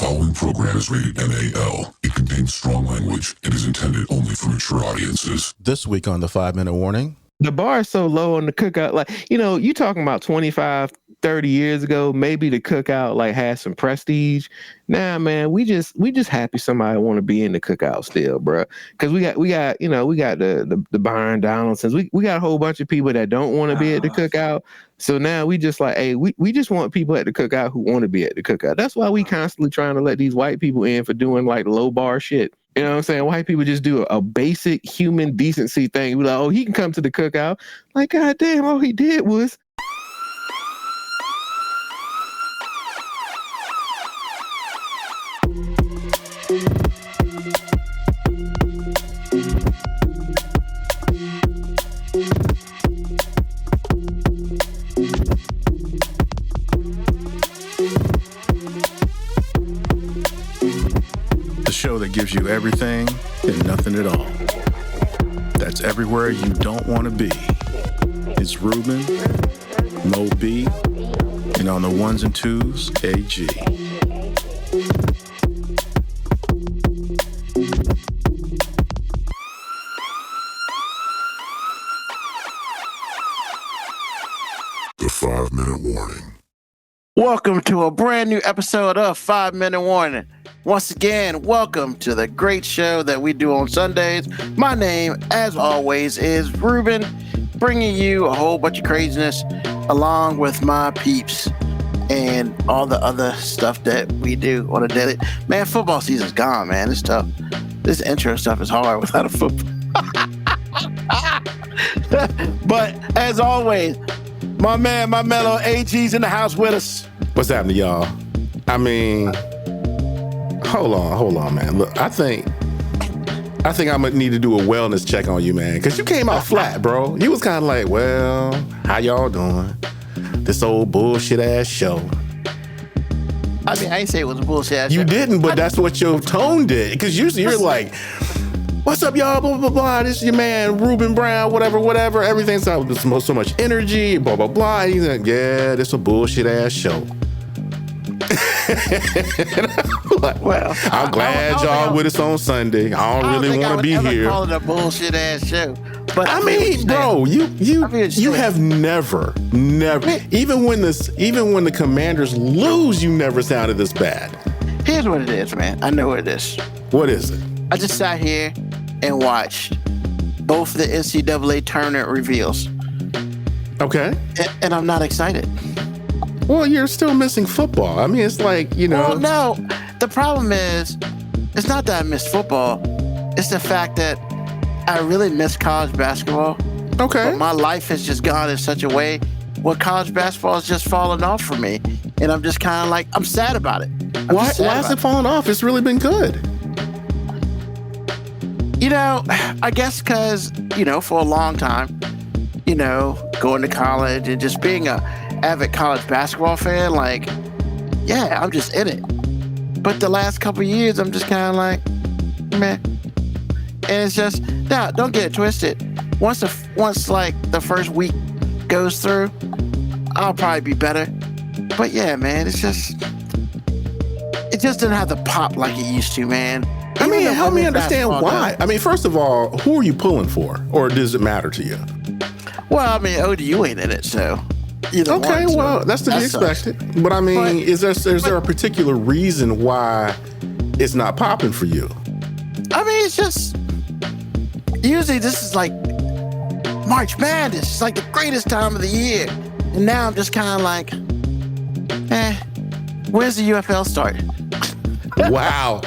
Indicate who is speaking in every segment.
Speaker 1: following program is rated NAL. It contains strong language and is intended only for mature audiences.
Speaker 2: This week on the 5-Minute Warning.
Speaker 3: The bar is so low on the cookout. Like, you talking about 25, 30 years ago, maybe the cookout like had some prestige. Nah, man, we just happy somebody want to be in the cookout still, bro. Because we got the Byron Donaldsons. We got a whole bunch of people that don't want to be at the cookout. So now we just like, hey, we just want people at the cookout who want to be at the cookout. That's why we constantly trying to let these white people in for doing like low bar shit. You know what I'm saying? White people just do a basic human decency thing. We're like, oh, he can come to the cookout. Like, God damn, all he did was.
Speaker 2: Show that gives you everything and nothing at all. That's everywhere you don't want to be. It's Ruben, Mo B, and on the ones and twos, AG.
Speaker 1: The 5-Minute Warning.
Speaker 4: Welcome to a brand new episode of 5-Minute Warning. Once again, welcome to the great show that we do on Sundays. My name, as always, is Ruben, bringing you a whole bunch of craziness along with my peeps and all the other stuff that we do on a daily. Man, football season's gone, man. It's tough. This intro stuff is hard without a football. But as always, my man, my mellow AG's in the house with us.
Speaker 2: What's happening, y'all? I mean, hold on, man. Look, I think I'm gonna need to do a wellness check on you, man, because you came out flat, bro. You was kind of like, well, how y'all doing? This old bullshit ass show.
Speaker 4: I mean, I ain't say it was a bullshit ass show.
Speaker 2: You didn't, but that's what your tone did. Because usually you're like, what's up, y'all? Blah, blah, blah. This is your man, Ruben Brown, whatever. Everything's so much energy, blah, blah, blah. And he's like, yeah, this is a bullshit ass show.
Speaker 4: Well,
Speaker 2: I'm glad y'all with us on Sunday. I don't really want to be here.
Speaker 4: Call it a bullshit ass show. But
Speaker 2: I mean, bro, you have never, even when the Commanders lose, you never sounded this bad.
Speaker 4: Here's what it is, man. I know what it is.
Speaker 2: What is it?
Speaker 4: I just sat here and watched both the NCAA tournament reveals.
Speaker 2: Okay.
Speaker 4: And I'm not excited.
Speaker 2: Well, you're still missing football. I mean, it's like,
Speaker 4: Well, no. The problem is, it's not that I miss football. It's the fact that I really miss college basketball.
Speaker 2: Okay.
Speaker 4: But my life has just gone in such a way where college basketball is just falling off for me. And I'm just kind of like, I'm sad about it.
Speaker 2: Why is it falling off? It's really been good.
Speaker 4: I guess because, for a long time, going to college and just being a avid college basketball fan, like, yeah, I'm just in it. But the last couple of years, I'm just kind of like, meh. And it's just, no, don't get it twisted. Once like the first week goes through, I'll probably be better. But yeah, man, it just didn't have the pop like it used to, man.
Speaker 2: I mean, help me understand why. I mean, first of all, who are you pulling for? Or does it matter to you?
Speaker 4: Well, I mean, ODU ain't in it, so.
Speaker 2: Okay, well, that's to be expected. But I mean, is there a particular reason why it's not popping for you?
Speaker 4: I mean, it's just, usually this is like March Madness. It's like the greatest time of the year. And now I'm just kind of like, where's the UFL start?
Speaker 2: Wow.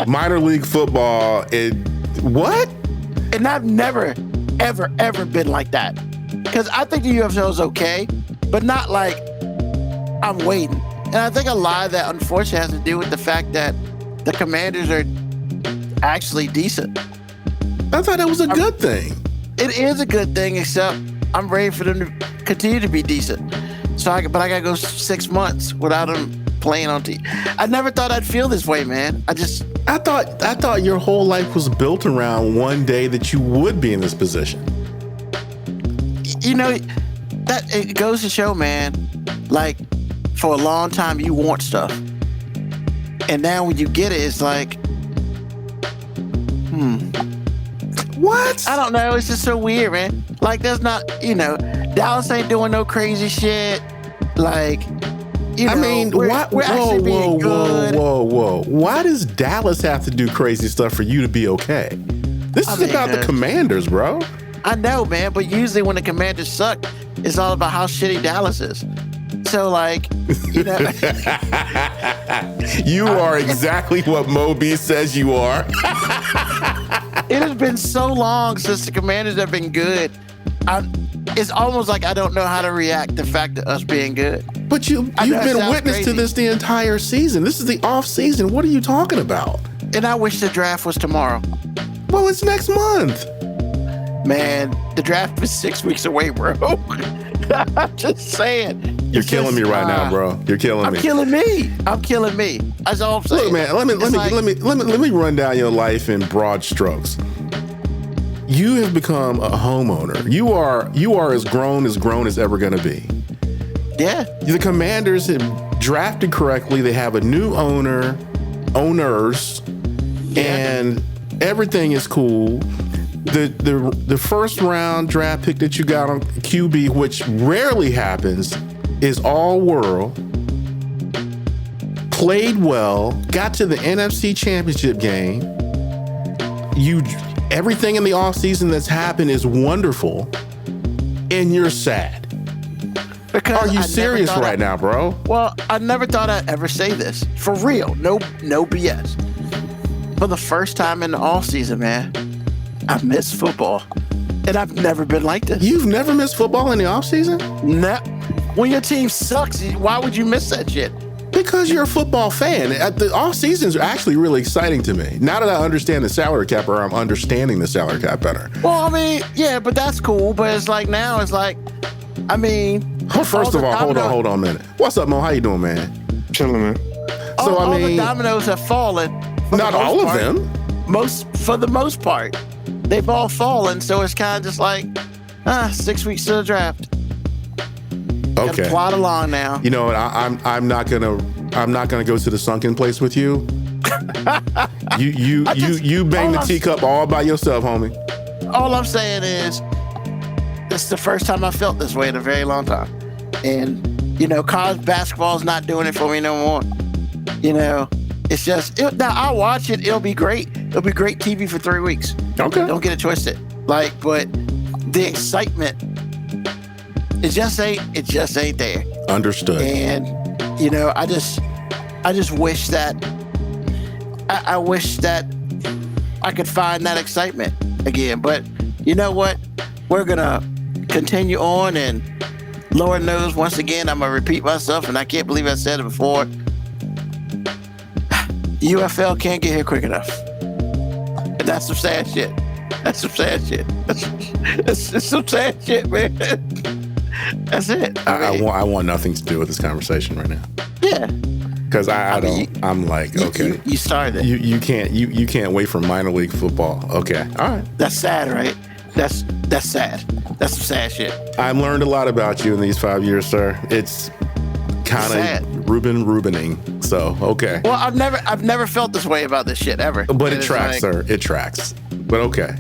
Speaker 2: Minor league football. What?
Speaker 4: And I've never, ever been like that. Because I think the UFL is okay, but not like I'm waiting. And I think a lot of that, unfortunately, has to do with the fact that the Commanders are actually decent.
Speaker 2: I thought that was a good thing.
Speaker 4: It is a good thing, except I'm ready for them to continue to be decent. But I got to go 6 months without them playing on TV. I never thought I'd feel this way, man. I
Speaker 2: thought your whole life was built around one day that you would be in this position.
Speaker 4: That it goes to show, man, like, for a long time you want stuff. And now when you get it, it's like,
Speaker 2: What?
Speaker 4: I don't know. It's just so weird, man. Like, there's not, Dallas ain't doing no crazy shit. Like,
Speaker 2: I mean,
Speaker 4: we're
Speaker 2: whoa,
Speaker 4: actually being good.
Speaker 2: whoa. Why does Dallas have to do crazy stuff for you to be okay? This is about the Commanders, bro.
Speaker 4: I know, man, but usually when the Commanders suck, it's all about how shitty Dallas is. So, like,
Speaker 2: You are exactly what Moby says you are.
Speaker 4: it has been so long since the Commanders have been good. It's almost like I don't know how to react to the fact of us being good.
Speaker 2: But you've been witness to this the entire season. This is the off season. What are you talking about?
Speaker 4: And I wish the draft was tomorrow.
Speaker 2: Well, it's next month.
Speaker 4: Man, the draft is 6 weeks away, bro. I'm just saying.
Speaker 2: You're killing me right now, bro. You're killing me.
Speaker 4: I'm killing me. That's all I'm saying.
Speaker 2: Look, man. Let me run down your life in broad strokes. You have become a homeowner. You are as grown as ever going to be.
Speaker 4: Yeah.
Speaker 2: The Commanders have drafted correctly. They have a new owners, and everything is cool. The first round draft pick that you got on QB, which rarely happens, is all world. Played well, got to the NFC Championship game. Everything in the offseason that's happened is wonderful, and you're sad.
Speaker 4: Because
Speaker 2: are you serious right now, bro?
Speaker 4: Well, I never thought I'd ever say this. For real. No BS. For the first time in the offseason, man, I miss football. And I've never been like this.
Speaker 2: You've never missed football in the offseason?
Speaker 4: No. When your team sucks, why would you miss that shit?
Speaker 2: Because you're a football fan. The off seasons are actually really exciting to me. Now that I understand the salary cap, or I'm understanding the salary cap better.
Speaker 4: Well, I mean, yeah, but that's cool. But it's like now, it's like, I mean.
Speaker 2: First of all, hold on a minute. What's up, Mo? How you doing, man?
Speaker 3: Chilling, man.
Speaker 2: So
Speaker 4: all the dominoes have fallen.
Speaker 2: Not all of them.
Speaker 4: For the most part, they've all fallen. So it's kind of just like, 6 weeks to the draft.
Speaker 2: Okay.
Speaker 4: Gotta plot along now.
Speaker 2: You know what? I'm not gonna go to the sunken place with you. You bang the teacup all by yourself, homie.
Speaker 4: All I'm saying is, this is the first time I felt this way in a very long time, and college basketball is not doing it for me no more. It's just now I'll watch it. It'll be great. It'll be great TV for 3 weeks.
Speaker 2: Okay.
Speaker 4: Don't get it twisted. But the excitement. It just ain't there.
Speaker 2: Understood.
Speaker 4: And I just wish that I wish that I could find that excitement again. But you know what? We're gonna continue on, and Lord knows, once again, I'm gonna repeat myself, and I can't believe I said it before. UFL can't get here quick enough. And that's some sad shit. That's some sad shit. That's some sad shit, man. That's it.
Speaker 2: I want nothing to do with this conversation right now.
Speaker 4: Yeah.
Speaker 2: Because I'm like, okay.
Speaker 4: You started it.
Speaker 2: You can't wait for minor league football. Okay. All right.
Speaker 4: That's sad, right? That's sad. That's some sad shit.
Speaker 2: I've learned a lot about you in these 5 years, sir. It's kind of Rubening. So, okay.
Speaker 4: Well, I've never felt this way about this shit ever.
Speaker 2: But it tracks, sir. It tracks. But okay.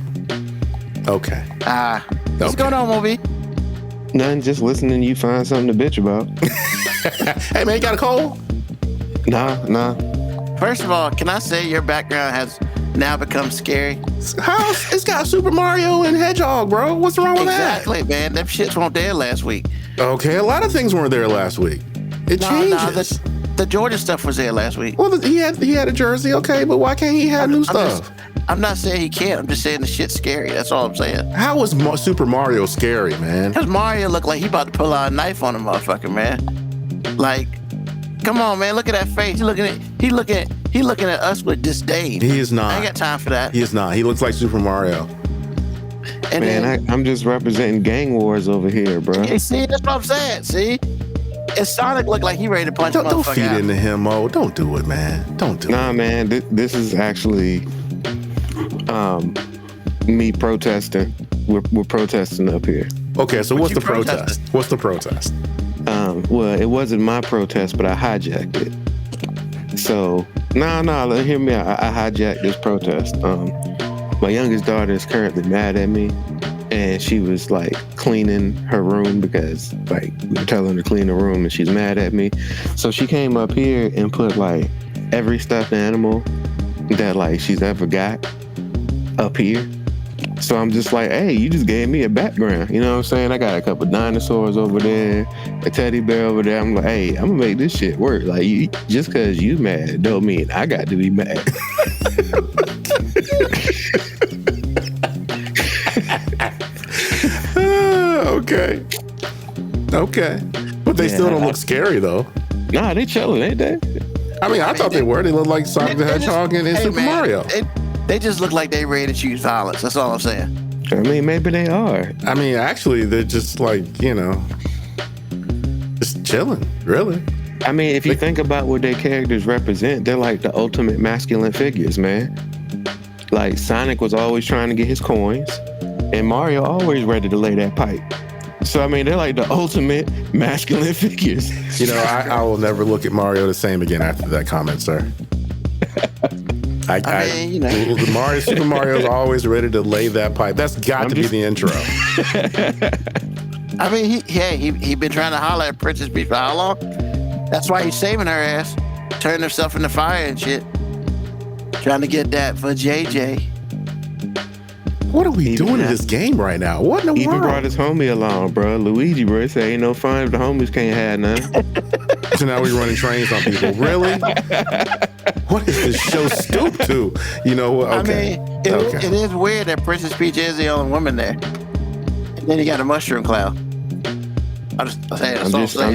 Speaker 2: Okay.
Speaker 4: What's going on, Moby?
Speaker 3: Nothing, just listening to you find something to bitch about.
Speaker 2: Hey, man, you got a cold?
Speaker 3: Nah.
Speaker 4: First of all, can I say your background has now become scary?
Speaker 2: How? It's got Super Mario and Hedgehog, bro. What's wrong with
Speaker 4: Exactly, man. Them shits weren't there last week.
Speaker 2: Okay, a lot of things weren't there last week. It changes.
Speaker 4: The Jordan stuff was there last week.
Speaker 2: Well, he had a jersey, okay, but why can't he have new stuff?
Speaker 4: I'm not saying he can't. I'm just saying the shit's scary. That's all I'm saying.
Speaker 2: How was Super Mario scary, man?
Speaker 4: Because Mario looked like he about to pull out a knife on a motherfucker, man. Like, come on, man. Look at that face. He looking at us with disdain.
Speaker 2: He is not.
Speaker 4: I ain't got time for that.
Speaker 2: He is not. He looks like Super Mario.
Speaker 4: And
Speaker 3: man, I'm just representing gang wars over here, bro.
Speaker 4: You see, that's what I'm saying. See? And Sonic looked like he ready to punch a motherfucker
Speaker 2: Don't feed
Speaker 4: out.
Speaker 2: into him, Mo. Don't do it, man. Don't do it.
Speaker 3: Nah, man. This is actually me protesting. We're protesting up here.
Speaker 2: Okay, so what's the protest?
Speaker 4: protesting?
Speaker 2: What's the protest?
Speaker 3: Well, it wasn't my protest, but I hijacked it. So No, hear me out. I hijacked this protest. My youngest daughter is currently mad at me, and she was like cleaning her room because like we were telling her to clean the room, and she's mad at me. So she came up here and put like every stuffed animal that like she's ever got up here. So I'm just like, hey, you just gave me a background. You know what I'm saying? I got a couple dinosaurs over there, a teddy bear over there. I'm like, hey, I'm gonna make this shit work. Like, you, just because you mad don't mean I got to be mad.
Speaker 2: Okay. But they still don't look scary though.
Speaker 3: Nah, they chilling, ain't they?
Speaker 2: I mean, I thought they were. They look like Sonic the Hedgehog and Super Mario.
Speaker 4: They just look like they ready to choose violence. That's all I'm saying.
Speaker 3: I mean, maybe they are.
Speaker 2: I mean, actually, they're just like, just chilling, really.
Speaker 3: I mean, if you think about what their characters represent, they're like the ultimate masculine figures, man. Like, Sonic was always trying to get his coins, and Mario always ready to lay that pipe. So, I mean, they're like the ultimate masculine figures.
Speaker 2: I will never look at Mario the same again after that comment, sir. Super Mario is always ready to lay that pipe. That's got to be the intro.
Speaker 4: I mean, he been trying to holler at Princess Peach for how long? That's why he's saving her ass, turning himself into fire and shit, trying to get that for JJ.
Speaker 2: What are we doing in this game right now? What in the world?
Speaker 3: Even brought his homie along, bro. Luigi, bro. He said, ain't no fun if the homies can't have none.
Speaker 2: So now we're running trains on people. Really? What is this show stoop to? You know what? Okay.
Speaker 4: I mean, it is weird that Princess Peach is the only woman there. And then you got a mushroom cloud. I'm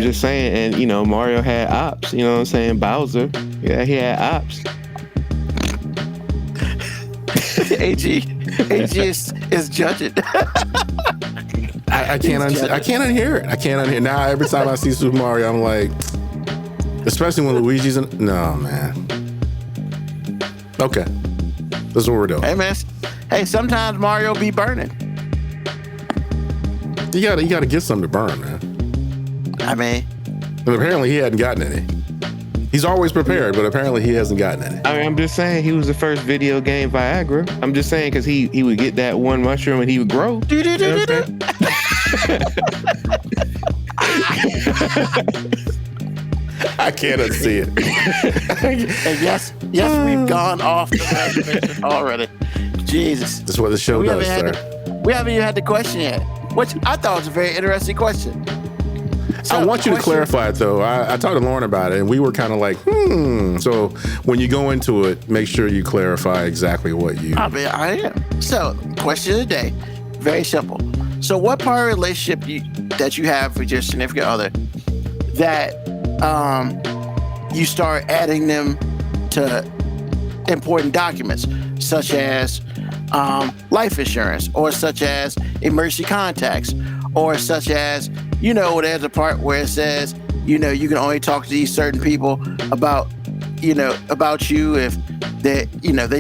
Speaker 4: just
Speaker 3: saying, and Mario had ops, you know what I'm saying? Bowser, yeah, he had ops.
Speaker 4: AG is judging.
Speaker 2: I can't unhear it. I can't unhear. Now every time I see Super Mario, I'm like, especially when Luigi's in. No, man. Okay, this is what we're doing.
Speaker 4: Hey, man. Hey, sometimes Mario be burning.
Speaker 2: You gotta get something to burn, man.
Speaker 4: I mean,
Speaker 2: and apparently he hadn't gotten any. He's always prepared, but apparently he hasn't gotten any.
Speaker 3: I mean, I'm just saying he was the first video game Viagra. I'm just saying because he would get that one mushroom and he would grow.
Speaker 2: I can't unsee it.
Speaker 4: And yes, we've gone off the reservation already. Jesus.
Speaker 2: That's what the show does, sir.
Speaker 4: We haven't even had the question yet, which I thought was a very interesting question. So
Speaker 2: I want you to clarify it, though. I talked to Lauren about it, and we were kind of like, So when you go into it, make sure you clarify exactly what you...
Speaker 4: I mean, I am. So, question of the day, very simple. So what part of a relationship that you have with your significant other that you start adding them to important documents, such as life insurance, or such as emergency contacts, or such as, there's a part where it says, you can only talk to these certain people about you if they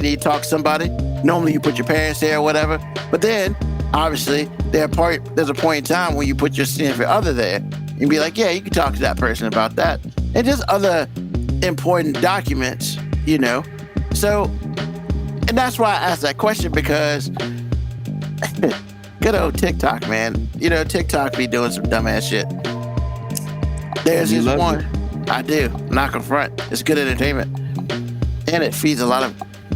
Speaker 4: need to talk to somebody. Normally you put your parents there or whatever. But then, obviously, there's a point in time when you put your significant other there and be like, yeah, you can talk to that person about that. And just other important documents, So, and that's why I asked that question, because good old TikTok, man. TikTok be doing some dumbass shit. There's this one. I do. Not confront. It's good entertainment. And it feeds a lot of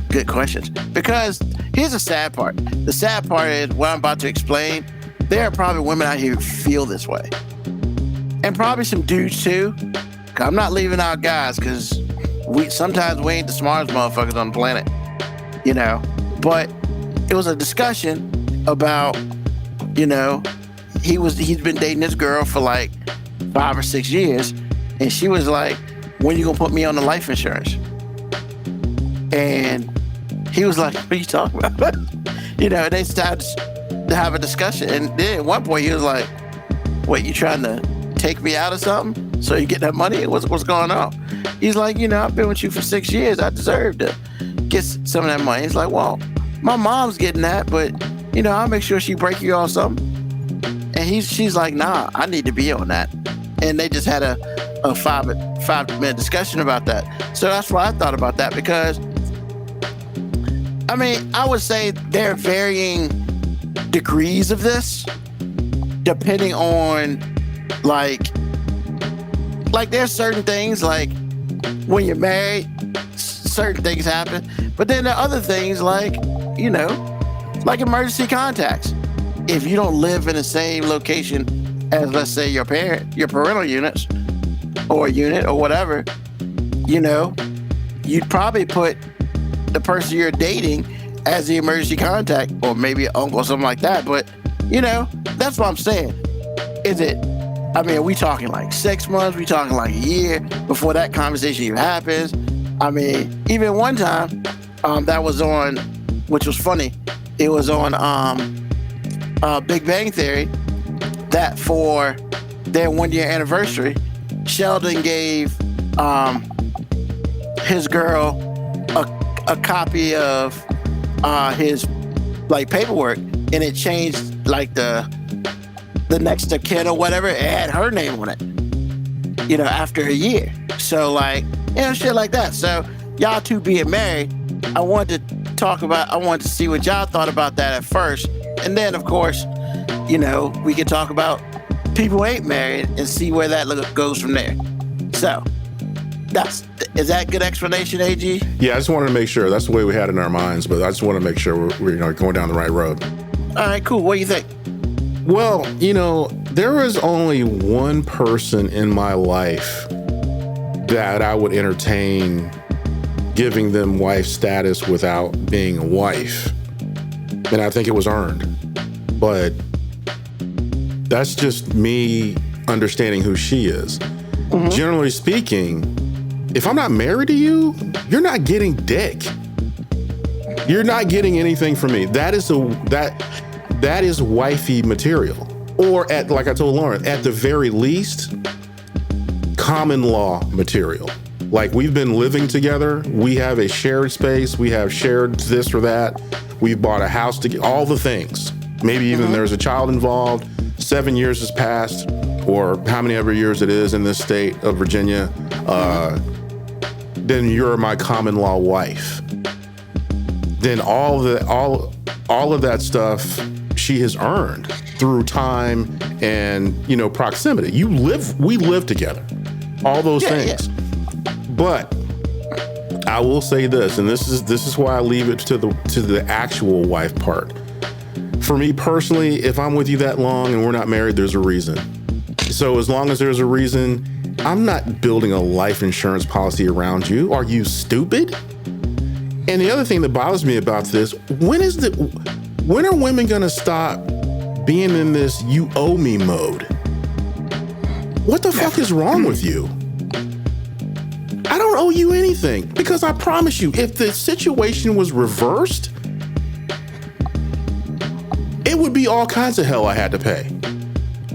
Speaker 4: good questions. Because here's the sad part. The sad part is what I'm about to explain. There are probably women out here who feel this way. And probably some dudes too. I'm not leaving out guys because sometimes we ain't the smartest motherfuckers on the planet. But it was a discussion about, he's been dating this girl for like 5 or 6 years, and she was like, when you gonna put me on the life insurance? And he was like, what are you talking about? And they started to have a discussion, and then at one point he was like, what, you trying to take me out of something so you get that money? What's going on? He's like, I've been with you for 6 years, I deserve to get some of that money. He's like, well, my mom's getting that, but I'll make sure she break you off something. And she's like, nah, I need to be on that. And they just had a a 5 minute discussion about that. So that's why I thought about that, because I mean, I would say there are varying degrees of this, depending on like there's certain things, like when you're married, certain things happen, but then there are other things like, you know, like emergency contacts. If you don't live in the same location as, let's say, your parental units or unit or whatever, you know, you'd probably put the person you're dating as the emergency contact, or maybe an uncle or something like that. But, you know, that's what I'm saying. Is it, I mean, are we talking like 6 months? We talking like a year before that conversation even happens? I mean, even one time that was on, which was funny, it was on Big Bang Theory, that for their 1 year anniversary, Sheldon gave his girl a copy of his like paperwork, and it changed like the next of kin or whatever. It had her name on it, you know, after a year. So like, you know, shit like that. So y'all two being married, I wanted to see what y'all thought about that at first, and then of course, you know, we could talk about people who ain't married and see where that goes from there. So is that a good explanation, AG?
Speaker 2: Yeah, I just wanted to make sure. That's the way we had it in our minds, but I just want to make sure we're you know, going down the right road.
Speaker 4: All right, cool. What do you think?
Speaker 2: Well, you know, there is only one person in my life that I would entertain giving them wife status without being a wife. And I think it was earned. But that's just me understanding who she is. Mm-hmm. Generally speaking, if I'm not married to you, you're not getting dick. You're not getting anything from me. That is wifey material. Or like I told Lauren, at the very least, common law material. Like, we've been living together. We have a shared space. We have shared this or that. We've bought a house together, all the things. Maybe even there's a child involved. 7 years has passed, or how many ever years it is in this state of Virginia. Then you're my common law wife. Then all of that stuff she has earned through time and, you know, proximity. We live together. All those things. Yeah. But I will say this, and this is why I leave it to the actual wife part. For me personally, if I'm with you that long and we're not married, there's a reason. So as long as there's a reason, I'm not building a life insurance policy around you. Are you stupid? And the other thing that bothers me about this, when are women gonna stop being in this you owe me mode? What the fuck is wrong with you? I don't owe you anything, because I promise you, if the situation was reversed, it would be all kinds of hell I had to pay.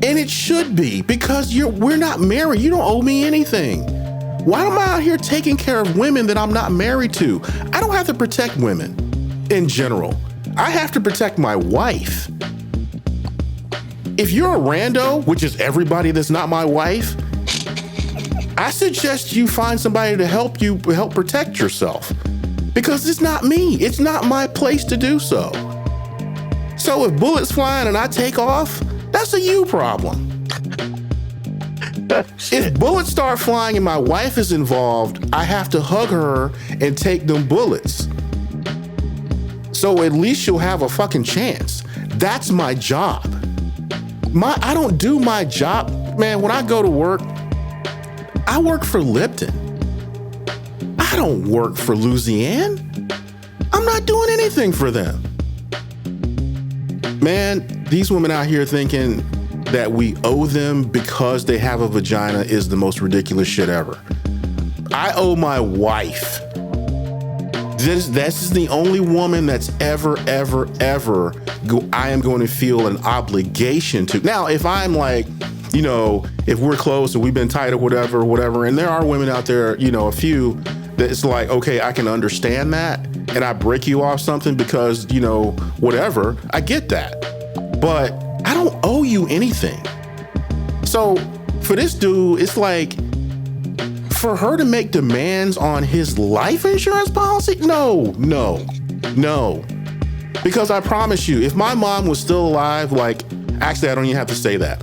Speaker 2: And it should be, because we're not married. You don't owe me anything. Why am I out here taking care of women that I'm not married to? I don't have to protect women in general. I have to protect my wife. If you're a rando, which is everybody that's not my wife, I suggest you find somebody to help protect yourself, because it's not me. It's not my place to do so. So if bullets flying and I take off, that's a you problem. If bullets start flying and my wife is involved, I have to hug her and take them bullets. So at least she'll have a fucking chance. That's my job. I don't do my job. Man, when I go to work, I work for Lipton. I don't work for Louisiana. I'm not doing anything for them. Man, these women out here thinking that we owe them because they have a vagina is the most ridiculous shit ever. I owe my wife. This is the only woman that's ever I am going to feel an obligation to. Now, if I'm like, you know, if we're close and we've been tight or whatever, and there are women out there, you know, a few, that it's like, okay, I can understand that, and I break you off something because, you know, whatever, I get that. But I don't owe you anything. So for this dude, it's like, for her to make demands on his life insurance policy? No. Because I promise you, if my mom was still alive, like, actually, I don't even have to say that.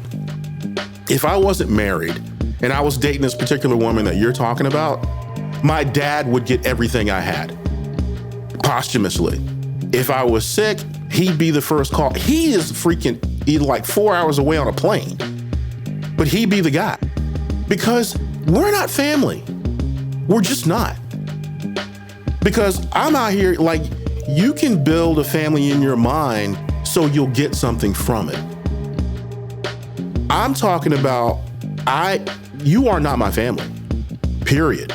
Speaker 2: If I wasn't married and I was dating this particular woman that you're talking about, my dad would get everything I had posthumously. If I was sick, he'd be the first call. He is freaking either like 4 hours away on a plane, but he'd be the guy because we're not family. We're just not. Because I'm out here, like, you can build a family in your mind so you'll get something from it. I'm talking about, you are not my family, period.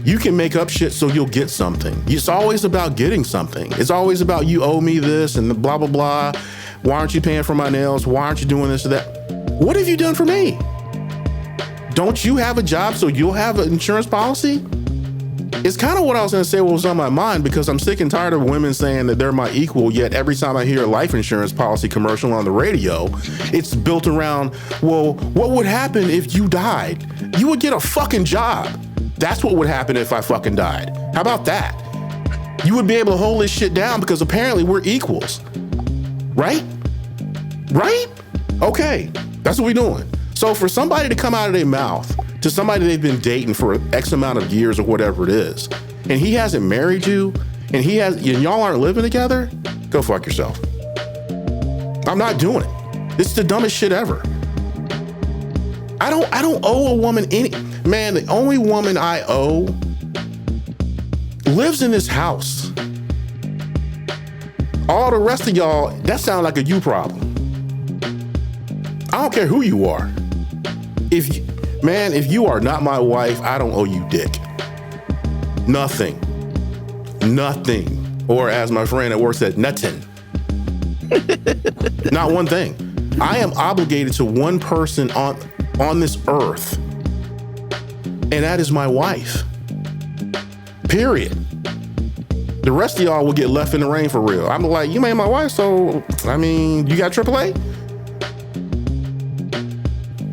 Speaker 2: You can make up shit so you'll get something. It's always about getting something. It's always about you owe me this and the blah, blah, blah. Why aren't you paying for my nails? Why aren't you doing this or that? What have you done for me? Don't you have a job so you'll have an insurance policy? It's kind of what I was going to say, what was on my mind, because I'm sick and tired of women saying that they're my equal, yet every time I hear a life insurance policy commercial on the radio, it's built around, well, what would happen if you died? You would get a fucking job. That's what would happen if I fucking died. How about that? You would be able to hold this shit down because apparently we're equals. Right? Right? Okay, that's what we're doing. So for somebody to come out of their mouth to somebody they've been dating for X amount of years or whatever it is, and he hasn't married you, and y'all aren't living together, go fuck yourself. I'm not doing it. It's the dumbest shit ever. I don't owe a woman any. Man, the only woman I owe lives in this house. All the rest of y'all, that sounds like a you problem. I don't care who you are. If you are not my wife, I don't owe you dick. Nothing. Or as my friend at work said, nothing. Not one thing. I am obligated to one person on this earth, and that is my wife. Period. The rest of y'all will get left in the rain for real. I'm like, you made my wife, so, I mean, you got AAA?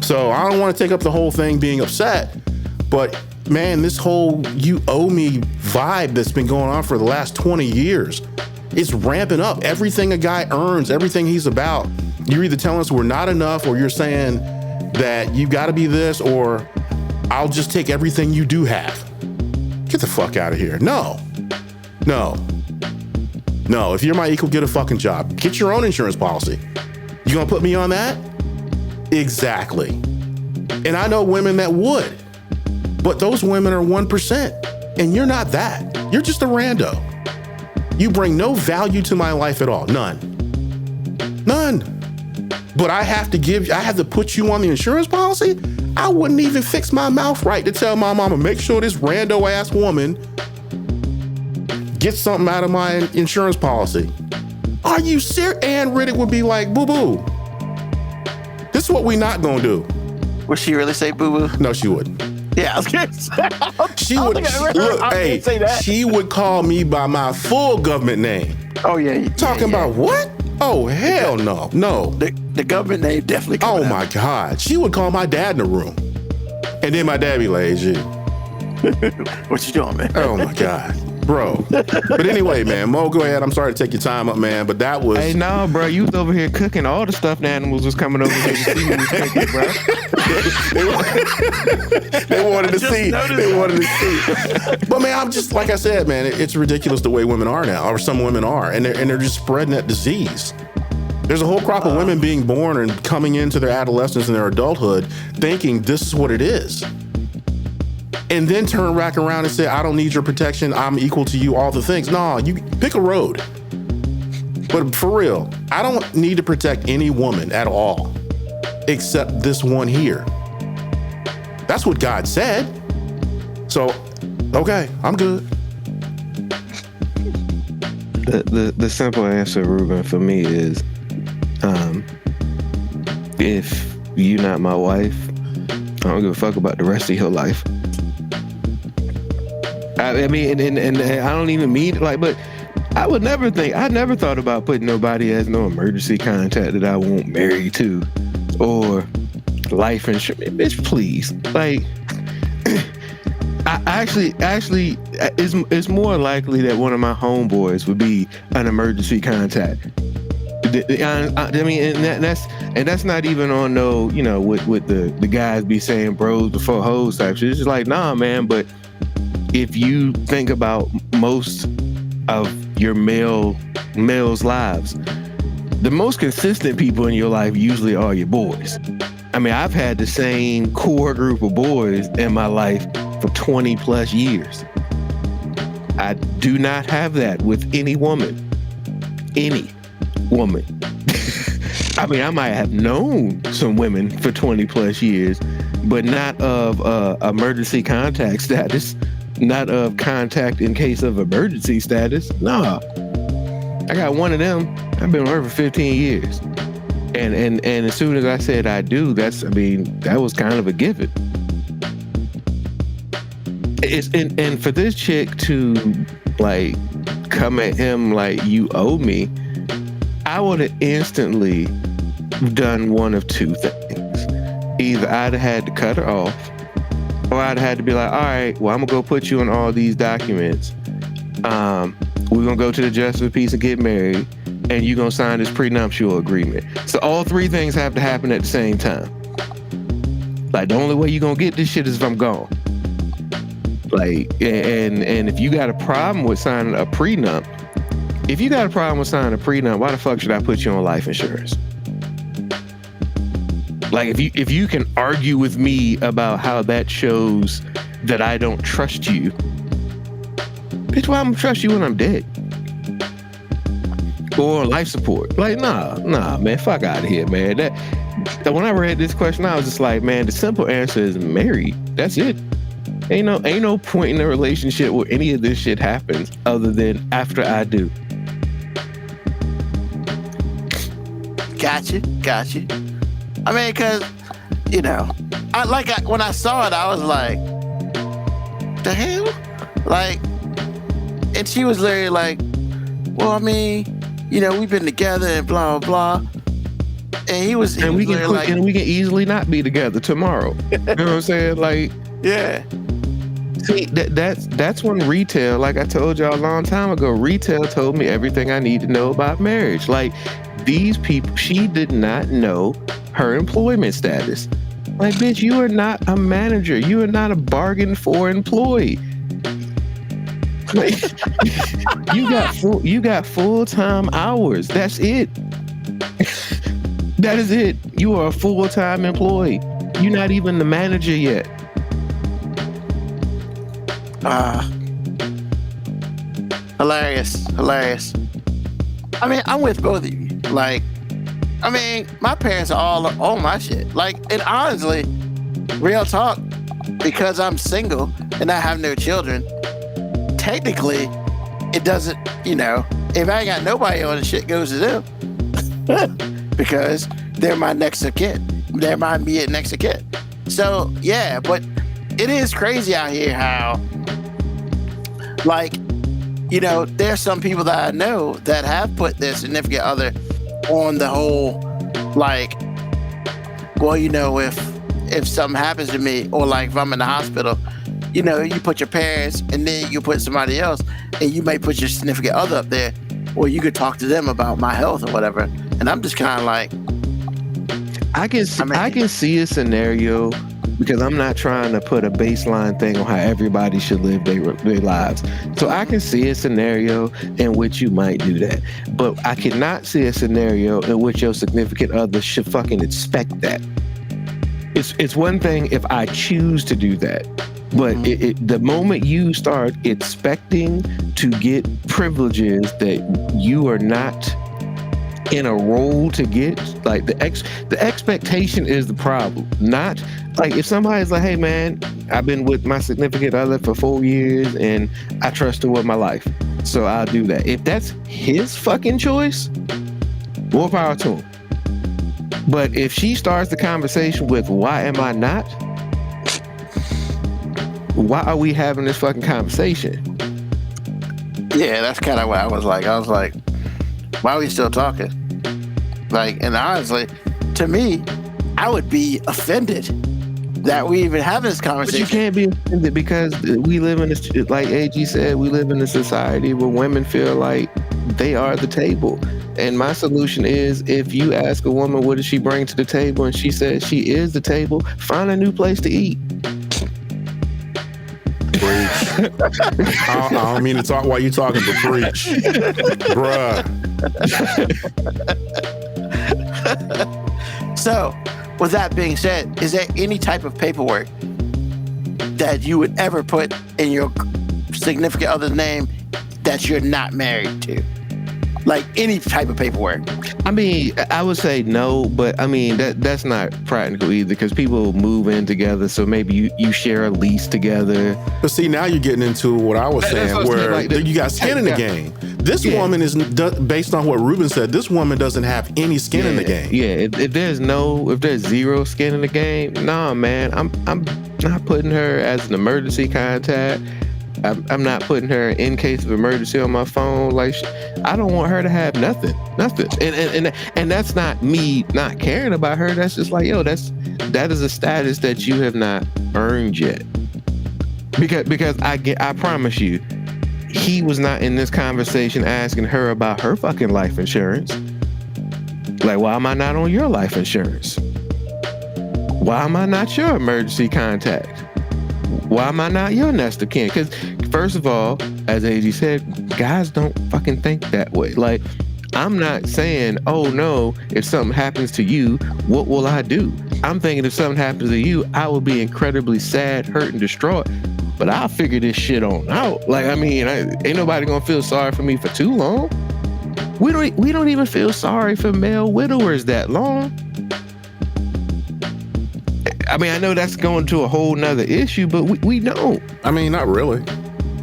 Speaker 2: So I don't want to take up the whole thing being upset, but man, this whole you owe me vibe that's been going on for the last 20 years, it's ramping up. Everything a guy earns, everything he's about, you're either telling us we're not enough, or you're saying that you got to be this, or I'll just take everything you do have. Get the fuck out of here. No. If you're my equal, get a fucking job. Get your own insurance policy. You gonna put me on that? Exactly. And I know women that would, but those women are 1%, and you're not that. You're just a rando. You bring no value to my life at all. None. But I have to put you on the insurance policy? I wouldn't even fix my mouth right to tell my mama, make sure this rando ass woman gets something out of my insurance policy. Are you serious? Ann Riddick would be like, boo-boo. This is what we not gonna do.
Speaker 4: Would she really say boo-boo?
Speaker 2: No, she wouldn't.
Speaker 4: Yeah, I was gonna say.
Speaker 2: She would call me by my full government name.
Speaker 4: Oh yeah.
Speaker 2: Talking about what? Oh hell no.
Speaker 4: The government name definitely.
Speaker 2: Oh my God. She would call my dad in the room, and then my dad be like, hey, G.
Speaker 4: What you doing, man?
Speaker 2: Oh my God. Bro. But anyway, man, Mo, go ahead. I'm sorry to take your time up, man, but that was...
Speaker 3: Hey, no, bro, you was over here cooking. All the stuffed animals was coming over here to see me cooking, bro.
Speaker 2: They wanted to see. But man, I'm just, like I said, man, it's ridiculous the way women are now, or some women are, and they're just spreading that disease. There's a whole crop of women being born and coming into their adolescence and their adulthood thinking this is what it is. And then turn back around and say, I don't need your protection. I'm equal to you, all the things. No, you pick a road. But for real, I don't need to protect any woman at all, except this one here. That's what God said. So, okay, I'm good.
Speaker 3: The simple answer, Ruben, for me is, if you're not my wife, I don't give a fuck about the rest of your life. I mean, and I don't even mean it but I never thought about putting nobody as no emergency contact that I won't marry to, or life insurance. Bitch, please. Like, actually, it's more likely that one of my homeboys would be an emergency contact. I mean, and that's not even on no, you know, with the guys be saying bros before hoes type shit. It's just like, nah, man. But if you think about most of your males' lives, the most consistent people in your life usually are your boys. I mean, I've had the same core group of boys in my life for 20 plus years. I do not have that with any woman. Any woman. I mean, I might have known some women for 20 plus years, but not of emergency contact status, not of contact in case of emergency status. Nah. I got one of them. I've been with her for 15 years. And as soon as I said I do, that was kind of a given. And for this chick to like come at him like you owe me, I would have instantly done one of two things. Either I'd have had to cut her off, or I'd have had to be like, all right, well, I'm gonna go put you on all these documents. We're gonna go to the justice of peace and get married, and you're gonna sign this prenuptial agreement. So all three things have to happen at the same time. Like, the only way you're gonna get this shit is if I'm gone. Like, and if you got a problem with signing a prenup, why the fuck should I put you on life insurance? Like, if you can argue with me about how that shows that I don't trust you, bitch, why I'm gonna trust you when I'm dead? Or life support. Like, nah, man, fuck out of here, man. That when I read this question, I was just like, man, the simple answer is married. That's it. Ain't no point in the relationship where any of this shit happens other than after I do.
Speaker 4: Got you. I mean, because, you know, when I saw it, I was like, the hell? Like, and she was literally like, well, I mean, you know, we've been together and blah, blah, blah. And we can easily not be together tomorrow. You know what I'm saying? Like, yeah. See, that's when retail, like I told y'all a long time ago, retail told me everything I need to know about marriage. Like, these people, she did not know her employment status. Like, bitch, you are not a manager. You are not a bargain for employee. Like, you got full-time hours. That's it. That is it. You are a full-time employee. You're not even the manager yet. Hilarious. I mean, I'm with both of you. Like, I mean, my parents are all on my shit. Like, and honestly, real talk, because I'm single and I have no children, technically, it doesn't, you know, if I ain't got nobody on, the shit goes to them. Because they're my next of kin. They're my immediate next of kin. So, yeah, but it is crazy out here how, like, you know, there's some people that I know that have put their significant other on the whole, like, well, you know, if something happens to me, or like if I'm in the hospital, you know, you put your parents and then you put somebody else, and you may put your significant other up there, or you could talk to them about my health or whatever. And I'm just kind of like,
Speaker 3: I can see a scenario, because I'm not trying to put a baseline thing on how everybody should live their lives. So I can see a scenario in which you might do that. But I cannot see a scenario in which your significant other should fucking expect that. It's one thing if I choose to do that. But the moment you start expecting to get privileges that you are not in a role to get, like, the expectation is the problem. Not like if somebody's like, hey man, I've been with my significant other for 4 years and I trust her with my life, so I'll do that. If that's his fucking choice, more power to him. But if she starts the conversation with, why am I not? Why are we having this fucking conversation?
Speaker 4: Yeah, that's kind of what I was like, why are we still talking? Like, and honestly, to me, I would be offended that we even have this
Speaker 3: But you
Speaker 4: conversation.
Speaker 3: can't be offended because we live in this, like AG said, we live in a society where women feel like they are the table. And my solution is, if you ask a woman what does she bring to the table and she says she is the table, find a new place to eat.
Speaker 2: Preach. I don't mean to talk while you talking, but preach. Bruh.
Speaker 4: So, with that being said, is there any type of paperwork that you would ever put in your significant other's name that you're not married to? Like any type of paperwork?
Speaker 3: I mean, I would say no, but I mean that's not practical either because people move in together, so maybe you share a lease together.
Speaker 2: But see, now you're getting into what I was saying,
Speaker 3: what I'm
Speaker 2: where
Speaker 3: saying, like,
Speaker 2: you got skin in the game. This
Speaker 3: Yeah.
Speaker 2: woman is, based on what Ruben said, this woman doesn't have any skin in the game.
Speaker 3: Yeah, if there's zero skin in the game, nah, man, I'm not putting her as an emergency contact. I'm not putting her in case of emergency on my phone. Like, I don't want her to have nothing. And that's not me not caring about her. That's just like, yo, that is a status that you have not earned yet. Because I promise you, he was not in this conversation asking her about her fucking life insurance. Like, why am I not on your life insurance? Why am I not your emergency contact? Why am I not your next of kin? Because first of all, as AG said, guys don't fucking think that way. Like, I'm not saying, oh no, if something happens to you, what will I do? I'm thinking if something happens to you, I will be incredibly sad, hurt, and distraught. But I'll figure this shit on out. Like, I mean, ain't nobody gonna feel sorry for me for too long. We don't even feel sorry for male widowers that long. I mean, I know that's going to a whole nother issue, but we don't.
Speaker 2: I mean, not really.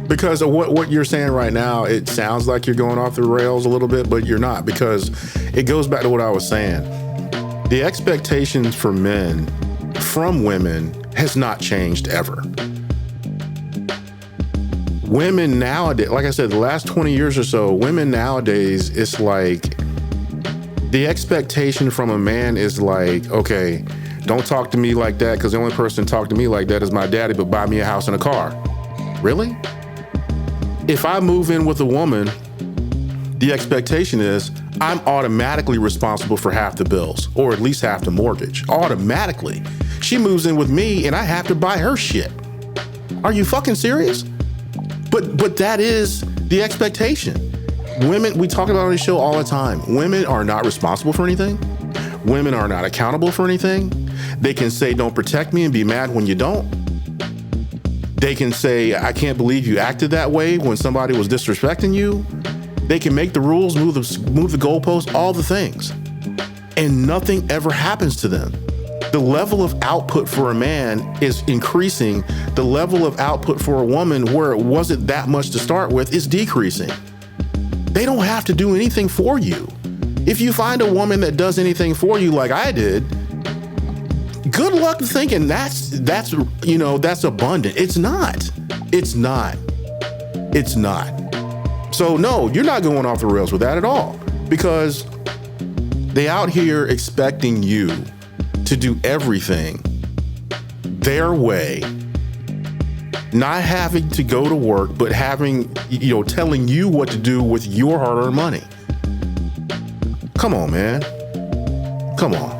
Speaker 2: Because of what you're saying right now, it sounds like you're going off the rails a little bit, but you're not, because it goes back to what I was saying. The expectations for men from women has not changed ever. Women nowadays, like I said, the last 20 years or so, women nowadays, it's like the expectation from a man is like, okay, don't talk to me like that because the only person to talk to me like that is my daddy, but buy me a house and a car. Really? If I move in with a woman, the expectation is I'm automatically responsible for half the bills, or at least half the mortgage. Automatically. She moves in with me and I have to buy her shit. Are you fucking serious? But that is the expectation. Women, we talk about on this show all the time. Women are not responsible for anything. Women are not accountable for anything. They can say, don't protect me and be mad when you don't. They can say, I can't believe you acted that way when somebody was disrespecting you. They can make the rules, move the goalposts, all the things. And nothing ever happens to them. The level of output for a man is increasing. The level of output for a woman, where it wasn't that much to start with, is decreasing. They don't have to do anything for you. If you find a woman that does anything for you like I did, good luck thinking that's abundant. It's not. It's not. It's not. So no, you're not going off the rails with that at all, because they out here expecting you to do everything their way, not having to go to work, but having, telling you what to do with your hard-earned money. Come on, man. Come on.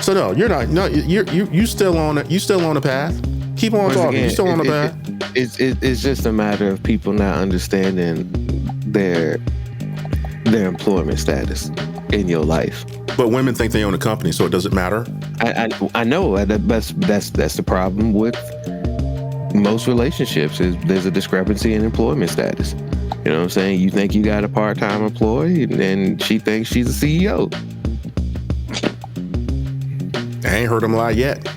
Speaker 2: So no, you're not. No, you still on it. You still on the path. Keep on talking. You still on the path.
Speaker 3: It's just a matter of people not understanding their employment status in your life.
Speaker 2: But women think they own a company, so it doesn't matter.
Speaker 3: I know that's the problem with most relationships, is there's a discrepancy in employment status. You know what I'm saying? You think you got a part-time employee, and then she thinks she's a CEO.
Speaker 2: I ain't heard him lie yet.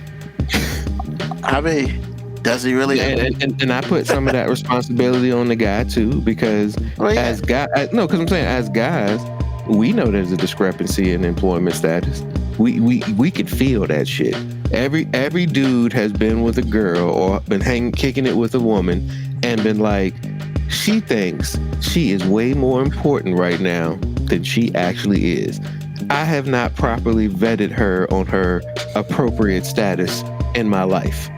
Speaker 4: I mean, does he really?
Speaker 3: And I put some of that responsibility on the guy too, because as guys, we know there's a discrepancy in employment status. We could feel that shit. Every dude has been with a girl or been kicking it with a woman and been like, she thinks she is way more important right now than she actually is. I have not properly vetted her on her appropriate status in my life.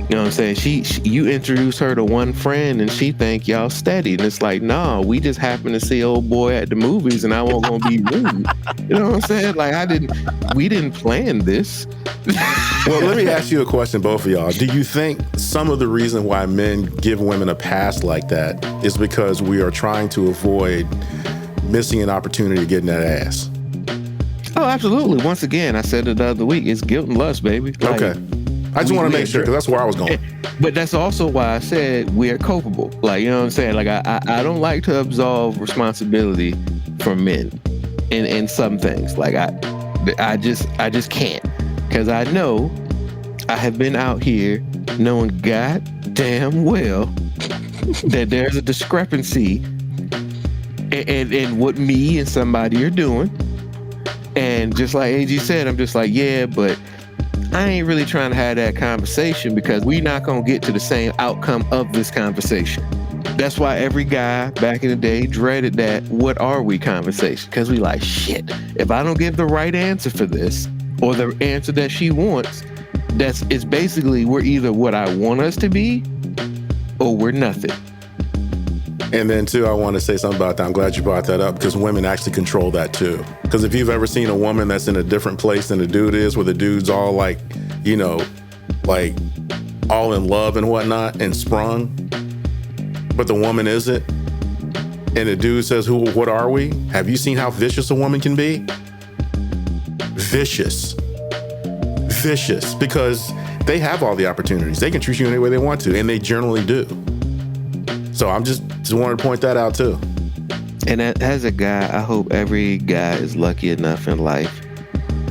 Speaker 3: You know what I'm saying? You introduce her to one friend and she think y'all steady. And it's like, nah, we just happen to see old boy at the movies and I won't gonna be rude. You know what I'm saying? Like we didn't plan this.
Speaker 2: Well, let me ask you a question, both of y'all. Do you think some of the reason why men give women a pass like that is because we are trying to avoid missing an opportunity to get in that ass?
Speaker 3: Oh, absolutely. Once again, I said it the other week, it's guilt and lust, baby. Like,
Speaker 2: okay. I just want to make sure, because that's where I was going.
Speaker 3: But that's also why I said we're culpable. Like, you know what I'm saying? Like, I don't like to absolve responsibility from men in some things. Like, I just can't. Because I know I have been out here knowing goddamn well that there's a discrepancy in what me and somebody are doing. And just like AG said, I'm just like, yeah, but I ain't really trying to have that conversation because we're not going to get to the same outcome of this conversation. That's why every guy back in the day dreaded that "what are we" conversation, because we like, shit, if I don't give the right answer for this or the answer that she wants, it's basically we're either what I want us to be or we're nothing.
Speaker 2: And then too, I want to say something about that. I'm glad you brought that up because women actually control that too. Because if you've ever seen a woman that's in a different place than the dude is, where the dude's all like, you know, like all in love and whatnot and sprung, but the woman isn't, and the dude says, what are we? Have you seen how vicious a woman can be? Vicious, because they have all the opportunities. They can treat you any way they want to, and they generally do. So I'm just wanted to point that out too.
Speaker 3: And as a guy, I hope every guy is lucky enough in life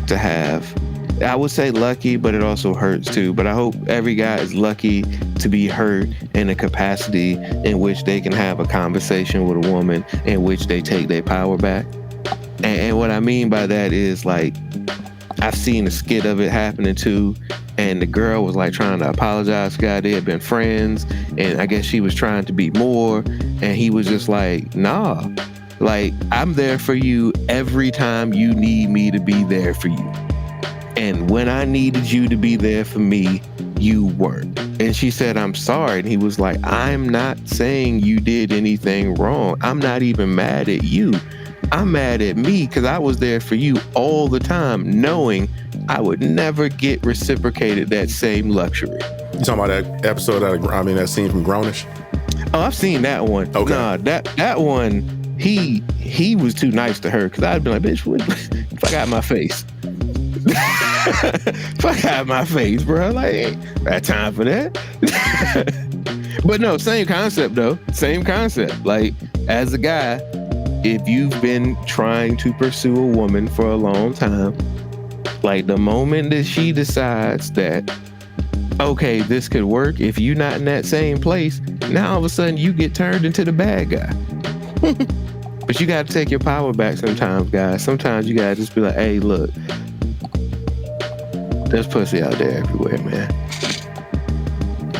Speaker 3: to have, I would say lucky, but it also hurts too. But I hope every guy is lucky to be hurt in a capacity in which they can have a conversation with a woman in which they take their power back. And what I mean by that is, like, I've seen a skit of it happening too. And the girl was like trying to apologize to God. They had been friends. And I guess she was trying to be more. And he was just like, nah, like, I'm there for you every time you need me to be there for you. And when I needed you to be there for me, you weren't. And she said, I'm sorry. And he was like, I'm not saying you did anything wrong. I'm not even mad at you. I'm mad at me because I was there for you all the time, knowing I would never get reciprocated that same luxury.
Speaker 2: You talking about that episode, that scene from Grownish?
Speaker 3: Oh, I've seen that one.
Speaker 2: Okay.
Speaker 3: Nah, that one, he was too nice to her because I'd be like, bitch, fuck out my face. Fuck out my face, bro. Like, ain't got time for that. But no, same concept though. Same concept. Like, as a guy, if you've been trying to pursue a woman for a long time, like the moment that she decides that, okay, this could work, if you're not in that same place, now all of a sudden you get turned into the bad guy. But you got to take your power back sometimes, guys. Sometimes you got to just be like, hey, look, there's pussy out there everywhere, man.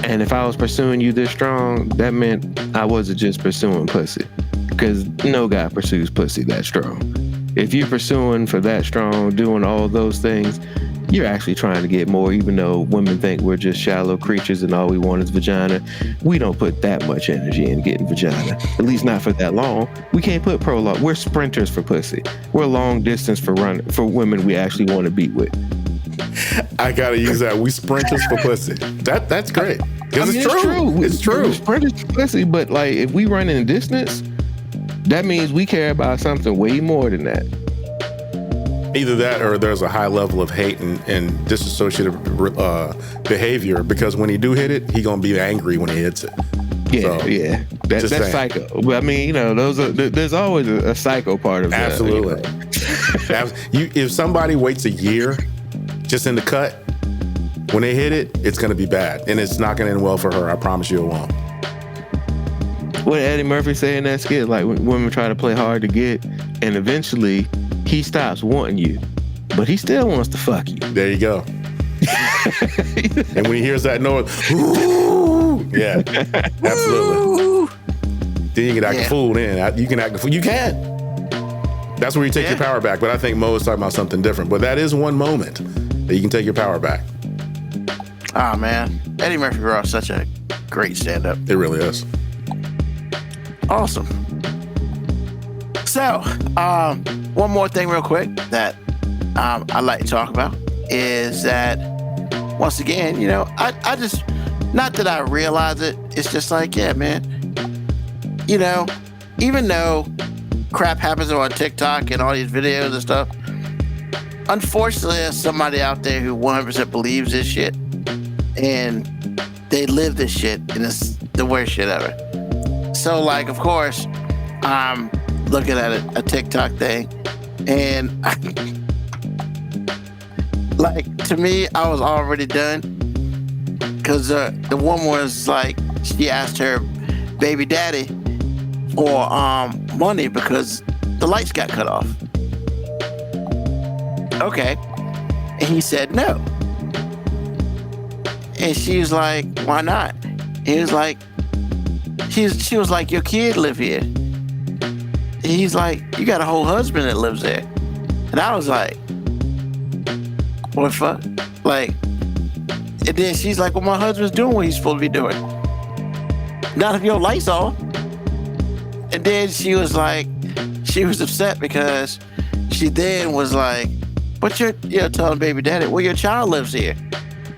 Speaker 3: And if I was pursuing you this strong, that meant I wasn't just pursuing pussy. Because no guy pursues pussy that strong. If you're pursuing for that strong, doing all those things, you're actually trying to get more, even though women think we're just shallow creatures and all we want is vagina. We don't put that much energy in getting vagina, at least not for that long. We can't put prolong. We're sprinters for pussy. We're long distance for women we actually want to be with.
Speaker 2: I gotta use that. We sprinters for pussy. That's great. Because it's true. It's true.
Speaker 3: We're sprinters for pussy, but like if we run in distance, that means we care about something way more than that.
Speaker 2: Either that or there's a high level of hate and disassociative behavior, because when he do hit it, he gonna be angry when he hits it.
Speaker 3: Yeah,
Speaker 2: so,
Speaker 3: yeah. That's psycho. But I mean, you know, there's always a psycho part of that.
Speaker 2: Absolutely. You know? If somebody waits a year just in the cut, when they hit it, it's gonna be bad. And it's not gonna end well for her. I promise you it won't.
Speaker 3: What Eddie Murphy say in that skit, like when women try to play hard to get, and eventually he stops wanting you, but he still wants to fuck you.
Speaker 2: There you go. And when he hears that noise, ooh, yeah, absolutely. Then you can act a fool. Then you can act a fool. You can. That's where you take your power back. But I think Mo is talking about something different. But that is one moment that you can take your power back.
Speaker 4: Oh man, Eddie Murphy Raw is such a great stand-up.
Speaker 2: It really is.
Speaker 4: Awesome. So, one more thing real quick that I'd like to talk about is that, once again, you know, I just, not that I realize it, it's just like, yeah, man, you know, even though crap happens on TikTok and all these videos and stuff, unfortunately, there's somebody out there who 100% believes this shit, and they live this shit, and it's the worst shit ever. So, like, of course, I'm looking at a TikTok thing, and like, to me, I was already done, because the woman was like, she asked her baby daddy for money because the lights got cut off. Okay. And he said no. And she was like, why not? He was like, she was like, your kid live here. And he's like, you got a whole husband that lives there. And I was like, what the fuck? Like, and then she's like, well, my husband's doing what he's supposed to be doing. Not if your lights off. And then she was like, she was upset because she then was like, but you're telling baby daddy, well, your child lives here.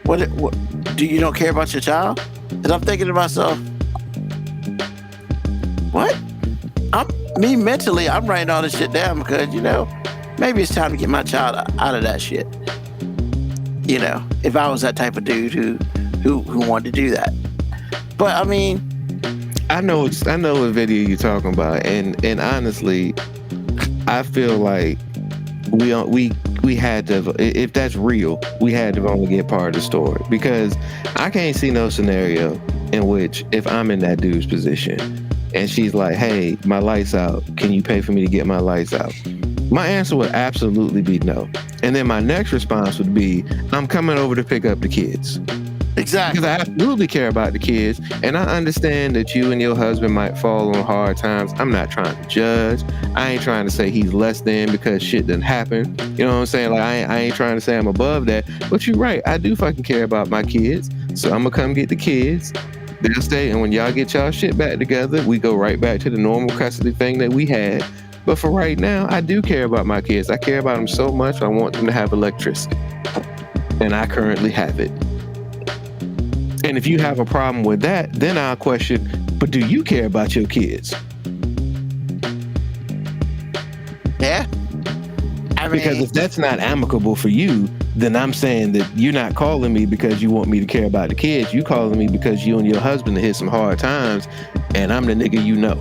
Speaker 4: What do you don't care about your child? And I'm thinking to myself, what? Me mentally, I'm writing all this shit down because, you know, maybe it's time to get my child out of that shit. You know, if I was that type of dude who wanted to do that. But I mean,
Speaker 3: I know what video you're talking about, and honestly, I feel like we had to, if that's real, we had to only get part of the story, because I can't see no scenario in which, if I'm in that dude's position and she's like, hey, my lights out, can you pay for me to get my lights out? My answer would absolutely be no. And then my next response would be, I'm coming over to pick up the kids.
Speaker 4: Exactly.
Speaker 3: Because I absolutely care about the kids, and I understand that you and your husband might fall on hard times. I'm not trying to judge. I ain't trying to say he's less than because shit didn't happen. You know what I'm saying? Like, I ain't trying to say I'm above that. But you're right. I do fucking care about my kids. So I'm gonna come get the kids. They'll stay, and when y'all get y'all shit back together, we go right back to the normal custody thing that we had. But for right now, I do care about my kids. I care about them so much. I want them to have electricity, and I currently have it. And if you have a problem with that, then I'll question, but do you care about your kids?
Speaker 4: Yeah.
Speaker 3: Because if that's not amicable for you, then I'm saying that you're not calling me because you want me to care about the kids. You calling me because you and your husband hit some hard times, and I'm the nigga you know.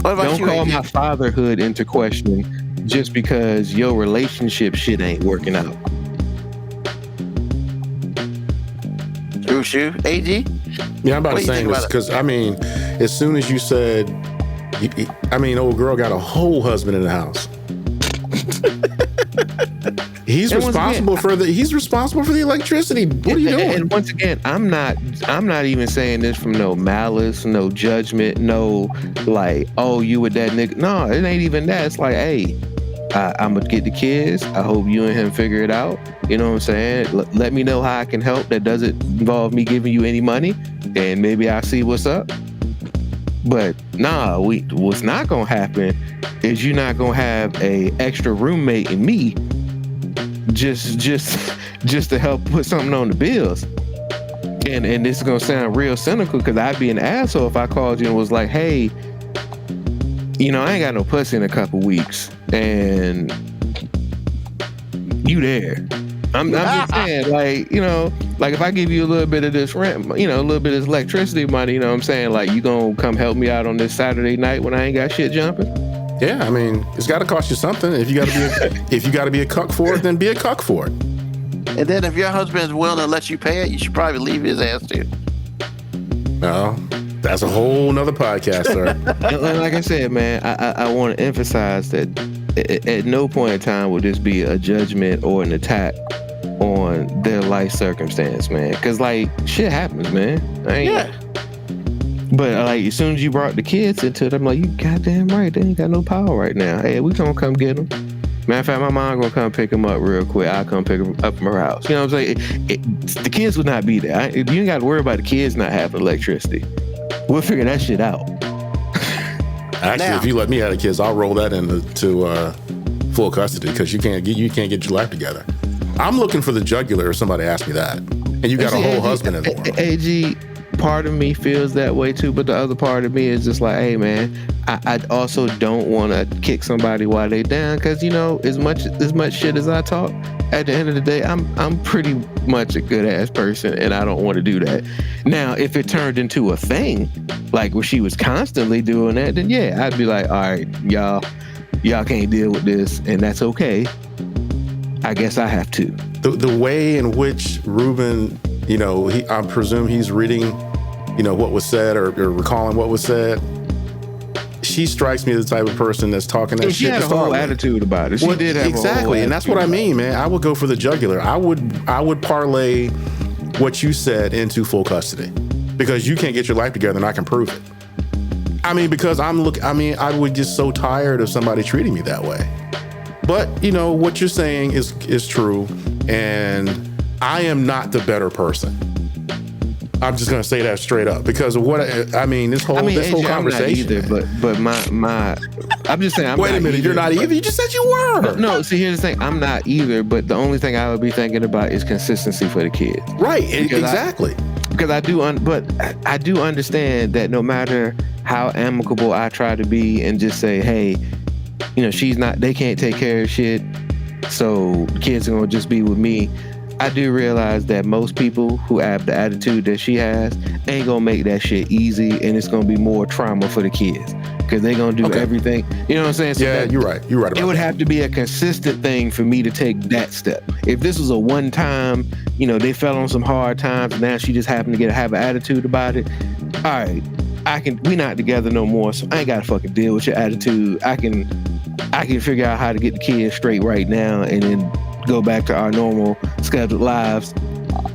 Speaker 3: Don't call my fatherhood into question just because your relationship shit ain't working out.
Speaker 4: True, AG?
Speaker 2: Yeah, I'm about to say this because, I mean, as soon as you said, old girl got a whole husband in the house. He's responsible for the electricity. What are you doing?
Speaker 3: And once again, I'm not even saying this from no malice, no judgment, no like, oh, you with that nigga. No, it ain't even that. It's like, hey, I'm gonna get the kids. I hope you and him figure it out. You know what I'm saying? Let me know how I can help. That doesn't involve me giving you any money, and maybe I'll see what's up. But nah, what's not gonna happen is you're not gonna have a extra roommate in me just to help put something on the bills. And this is gonna sound real cynical because I'd be an asshole if I called you and was like, hey, you know, I ain't got no pussy in a couple weeks, and you there. I'm just saying, like, you know, like if I give you a little bit of this rent, you know, a little bit of this electricity money, you know what I'm saying? Like, you gonna come help me out on this Saturday night when I ain't got shit jumping?
Speaker 2: Yeah, I mean, it's got to cost you something. If you got to be a cuck for it, then be a cuck for it.
Speaker 4: And then if your husband is willing to let you pay it, you should probably leave his ass too.
Speaker 2: No, that's a whole nother podcast, sir.
Speaker 3: And like I said, man, I want to emphasize that at no point in time will this be a judgment or an attack on their life circumstance, man. Because, like, shit happens, man.
Speaker 4: Yeah.
Speaker 3: But, like, as soon as you brought the kids into it, I'm like, you goddamn right. They ain't got no power right now. Hey, we gonna come get them. Matter of fact, my mom gonna come pick him up real quick. I'll come pick him up from her house. You know what I'm saying? The kids would not be there. You ain't got to worry about the kids not having electricity. We'll figure that shit out.
Speaker 2: Actually, if you let me have the kids, I'll roll that into full custody because you can't get your life together. I'm looking for the jugular if somebody asks me that. And you got a whole husband in the world.
Speaker 3: AG, part of me feels that way too, but the other part of me is just like, hey man, I also don't want to kick somebody while they down, because you know, as much shit as I talk, at the end of the day, I'm pretty much a good ass person, and I don't want to do that. Now, if it turned into a thing, like where she was constantly doing that, then yeah, I'd be like, all right, y'all can't deal with this, and that's okay. I guess I have to.
Speaker 2: The way in which Ruben, you know, I presume he's reading, you know, what was said or recalling what was said. She strikes me as the type of person that's talking that shit.
Speaker 3: She had a whole attitude about it. She did have
Speaker 2: exactly, and that's what I mean, man. I would go for the jugular. I would parlay what you said into full custody, because you can't get your life together, and I can prove it. I mean, because I would get so tired of somebody treating me that way. But you know what you're saying is true, and I am not the better person. I'm just gonna say that straight up because of what I mean. This whole conversation.
Speaker 3: I'm not either, but my I'm just saying.
Speaker 2: Wait a minute, you're not either. You just said you were.
Speaker 3: No, see, here's the thing. I'm not either, but the only thing I would be thinking about is consistency for the kids.
Speaker 2: Right, exactly.
Speaker 3: Because I do understand that no matter how amicable I try to be and just say, hey, you know, they can't take care of shit, so the kids are gonna just be with me. I do realize that most people who have the attitude that she has ain't gonna make that shit easy, and it's gonna be more trauma for the kids because they're gonna do everything. You know what I'm saying? So
Speaker 2: yeah, you're right. You're right about
Speaker 3: it. Would have to be a consistent thing for me to take that step. If this was a one time, you know, they fell on some hard times, and now she just happened to have an attitude about it. All right, we not together no more, so I ain't gotta fucking deal with your attitude. I can figure out how to get the kids straight right now, and then go back to our normal scheduled lives.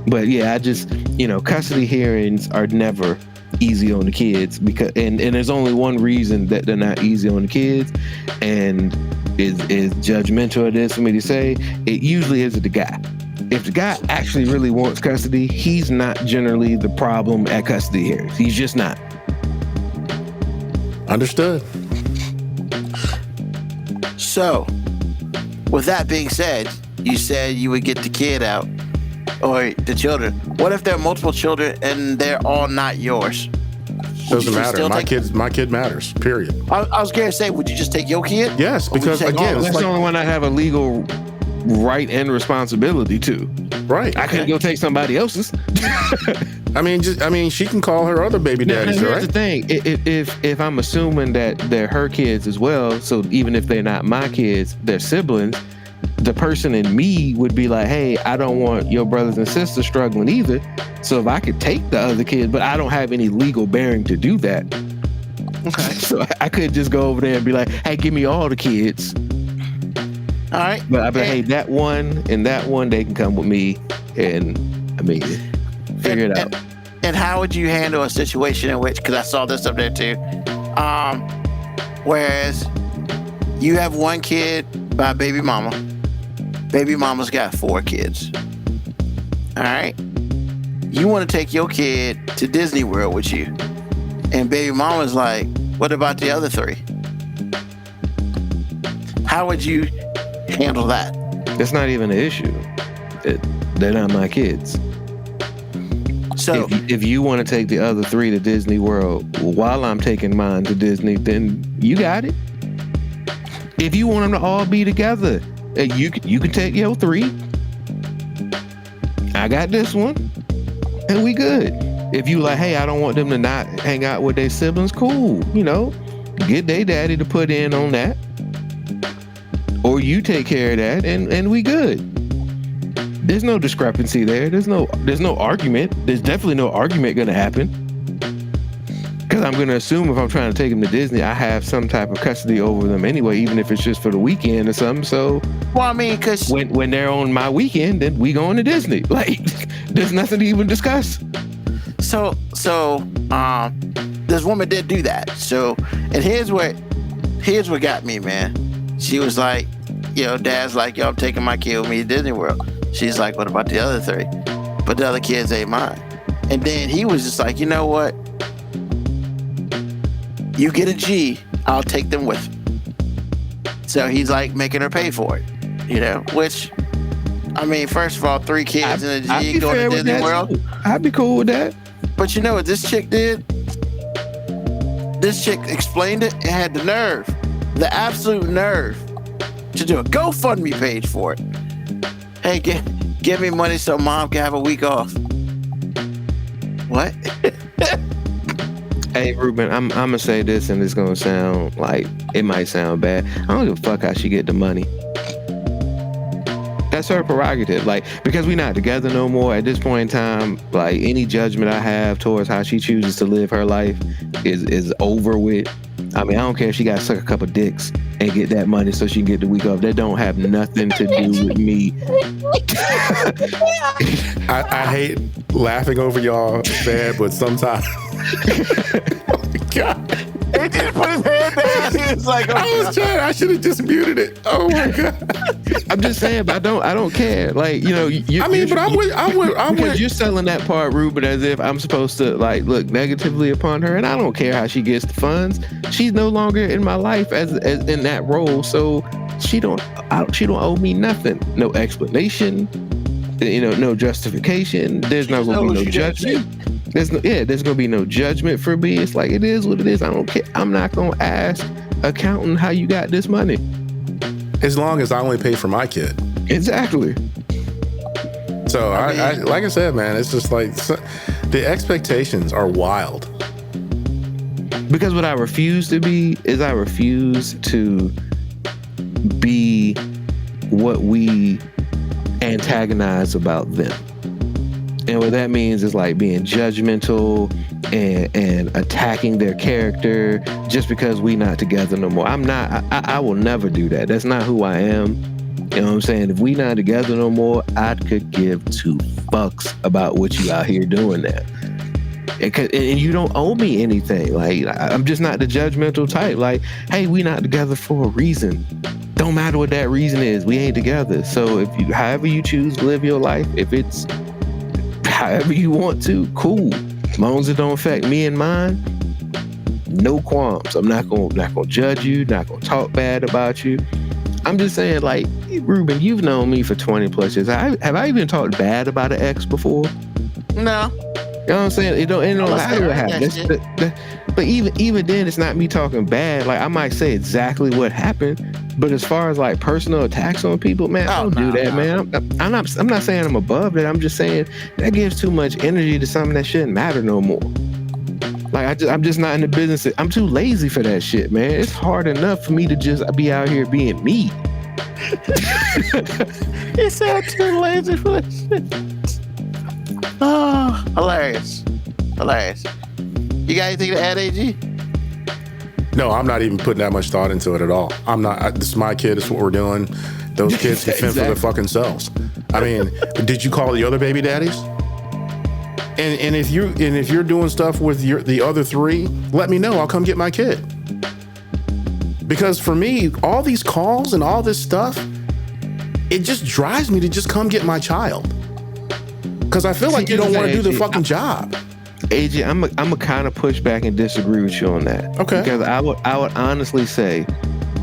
Speaker 3: But yeah, I just, you know, custody hearings are never easy on the kids because and there's only one reason that they're not easy on the kids, and is judgmental it is for me to say, it usually is the guy. If the guy actually really wants custody, he's not generally the problem at custody hearings. He's just not.
Speaker 2: Understood.
Speaker 4: So, with that being said, you said you would get the kid out, or the children. What if there are multiple children and they're all not yours?
Speaker 2: Doesn't matter. My kid matters. Period.
Speaker 4: I was going to say, would you just take your kid?
Speaker 2: Yes, because again,
Speaker 3: that's the only one I have a legal right and responsibility to.
Speaker 2: Right.
Speaker 3: I couldn't go take somebody else's.
Speaker 2: I mean, she can call her other baby daddies, right?
Speaker 3: Here's the thing: if I'm assuming that they're her kids as well, so even if they're not my kids, they're siblings. The person in me would be like, hey, I don't want your brothers and sisters struggling either. So if I could take the other kids, but I don't have any legal bearing to do that. Okay. So I could just go over there and be like, hey, give me all the kids.
Speaker 4: All right.
Speaker 3: But I'd be like, hey, that one and that one, they can come with me. And I mean, figure it out.
Speaker 4: And how would you handle a situation in which, because I saw this up there too, whereas you have one kid by baby mama. Baby mama's got 4 kids. All right. You want to take your kid to Disney World with you. And baby mama's like, what about the other 3? How would you handle that?
Speaker 3: That's not even an issue. They're not my kids. So if you want to take the other 3 to Disney World while I'm taking mine to Disney, then you got it. If you want them to all be together, you can take your 3. I got this one, and we good. If you like, hey, I don't want them to not hang out with their siblings, cool. You know, get their daddy to put in on that, or you take care of that, and we good. There's no discrepancy there. There's no argument. There's definitely no argument gonna happen. Because I'm going to assume if I'm trying to take them to Disney, I have some type of custody over them anyway, even if it's just for the weekend or something. So,
Speaker 4: well, I mean, because
Speaker 3: when they're on my weekend, then we going to Disney. Like, there's nothing to even discuss.
Speaker 4: So, this woman did do that. So, and here's what got me, man. She was like, dad's like, yo, I'm taking my kid with me to Disney World. She's like, what about the other 3? But the other kids ain't mine. And then he was just like, you know what? You get a G, I'll take them with me. So he's like making her pay for it, which, I mean, first of all, 3 kids and a G going to Disney World.
Speaker 3: I'd be cool with that.
Speaker 4: But you know what this chick did? This chick explained it and had the nerve, the absolute nerve, to do a GoFundMe page for it. Hey, give me money so mom can have a week off. What?
Speaker 3: Hey, Ruben, I'm gonna say this, and it's gonna sound like it might sound bad. I don't give a fuck how she get the money. That's her prerogative. Like, because we're not together no more at this point in time, like, any judgment I have towards how she chooses to live her life is over with. I mean, I don't care if she got to suck a couple dicks and get that money so she can get the week off. That don't have nothing to do with me.
Speaker 2: I hate laughing over y'all, man, but sometimes. Oh my God.
Speaker 4: He didn't put his hand down. He was like,
Speaker 2: I should have just muted it. Oh my God.
Speaker 3: I'm just saying, but I don't care. Like, because you're selling that part, Ruben, as if I'm supposed to like look negatively upon her, and I don't care how she gets the funds. She's no longer in my life as in that role, so she don't owe me nothing. No explanation, no justification. There's not gonna be no judgment. There's gonna be no judgment for me. It's like, it is what it is. I don't care. I'm not gonna ask accountant how you got this money.
Speaker 2: As long as I only pay for my kid.
Speaker 3: Exactly.
Speaker 2: So I like I said, man, it's just like the expectations are wild.
Speaker 3: Because what I refuse to be is I refuse to be what we antagonize about them. And what that means is like being judgmental and attacking their character just because we not together no more. I will never do that. That's not who I am. You know what I'm saying? If we not together no more, I could give 2 fucks about what you out here doing now. And you don't owe me anything. Like, I'm just not the judgmental type. Like, hey, we not together for a reason. Don't matter what that reason is. We ain't together. So however you choose to live your life, if it's however you want to, cool. As long as it don't affect me and mine, no qualms. I'm not gonna judge you, not gonna talk bad about you. I'm just saying, like, Ruben, you've known me for 20 plus years. Have I even talked bad about an ex before?
Speaker 4: No.
Speaker 3: You know what I'm saying? It don't matter what happened. But even then, it's not me talking bad. Like, I might say exactly what happened, but as far as like personal attacks on people, man, I don't do that, man. I'm not saying I'm above that. I'm just saying that gives too much energy to something that shouldn't matter no more. Like, I'm just not in the business. I'm too lazy for that shit, man. It's hard enough for me to just be out here being me.
Speaker 4: He said I'm too lazy for that shit. Oh, hilarious. You got anything to add, AG?
Speaker 2: No, I'm not even putting that much thought into it at all. I'm not. This is my kid. This is what we're doing. Those kids can fend for their fucking selves. I mean, did you call the other baby daddies? And if you're doing stuff with the other 3, let me know. I'll come get my kid. Because for me, all these calls and all this stuff, it just drives me to just come get my child. Because I feel like you don't want to do the fucking job.
Speaker 3: AJ, I'm a kind of push back and disagree with you on that.
Speaker 2: Okay.
Speaker 3: Because I would honestly say,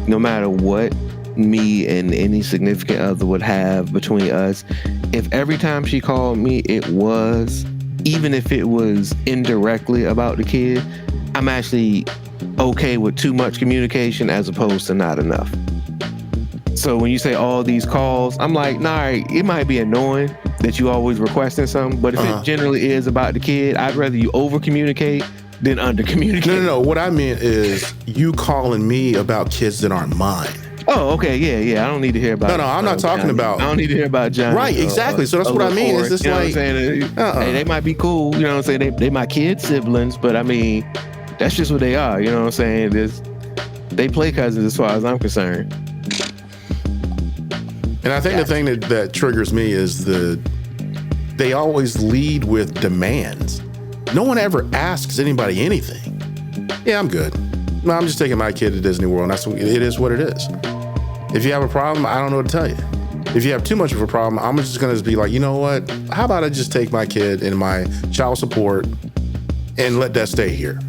Speaker 3: no matter what me and any significant other would have between us, if every time she called me it was, even if it was indirectly about the kid, I'm actually okay with too much communication as opposed to not enough. So when you say all these calls, I'm like, nah, it might be annoying that you always requesting something, but if it generally is about the kid, I'd rather you over communicate than under communicate.
Speaker 2: No. What I mean is you calling me about kids that aren't mine.
Speaker 3: Oh, okay, yeah. I don't need to hear about.
Speaker 2: No, I'm not talking
Speaker 3: Johnny.
Speaker 2: about.
Speaker 3: I don't need to hear about Johnny.
Speaker 2: Right, exactly. So that's what I mean. It's just
Speaker 3: you know
Speaker 2: like,
Speaker 3: what I'm saying? Hey, they might be cool. You know what I'm saying? They my kids' siblings, but I mean, that's just what they are. You know what I'm saying? They play cousins as far as I'm concerned.
Speaker 2: And I think the thing that triggers me is they always lead with demands. No one ever asks anybody anything. Yeah, I'm good. No, I'm just taking my kid to Disney World. And it is what it is. If you have a problem, I don't know what to tell you. If you have too much of a problem, I'm just going to be like, you know what? How about I just take my kid and my child support and let that stay here?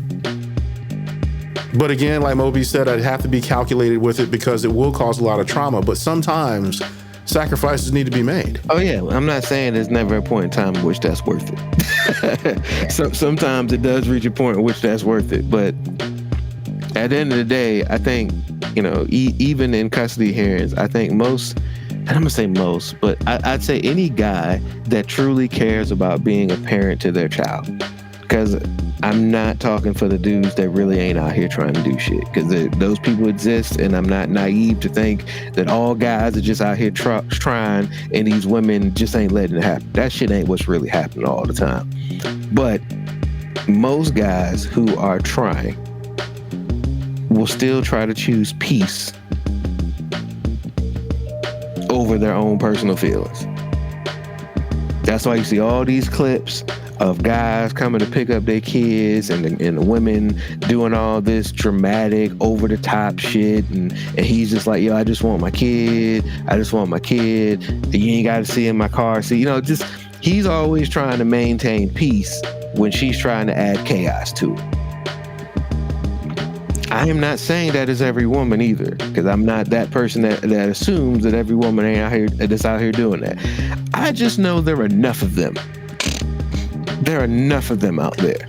Speaker 2: But again, like Moby said, I'd have to be calculated with it because it will cause a lot of trauma. But sometimes sacrifices need to be made.
Speaker 3: Oh yeah, I'm not saying there's never a point in time in which that's worth it. So sometimes it does reach a point in which that's worth it. But at the end of the day, I think, even in custody hearings, I think most, and I'm gonna say most, but I'd say any guy that truly cares about being a parent to their child, because I'm not talking for the dudes that really ain't out here trying to do shit, because those people exist, and I'm not naive to think that all guys are just out here trying and these women just ain't letting it happen. That shit ain't what's really happening all the time. But most guys who are trying will still try to choose peace over their own personal feelings. That's why you see all these clips of guys coming to pick up their kids and the women doing all this dramatic, over-the-top shit, and he's just like, yo, I just want my kid. You ain't got to see in my car. See, just he's always trying to maintain peace when she's trying to add chaos to it. I am not saying that is every woman either, because I'm not that person that assumes that every woman ain't out here that's out here doing that. I just know there are enough of them. There are enough of them out there.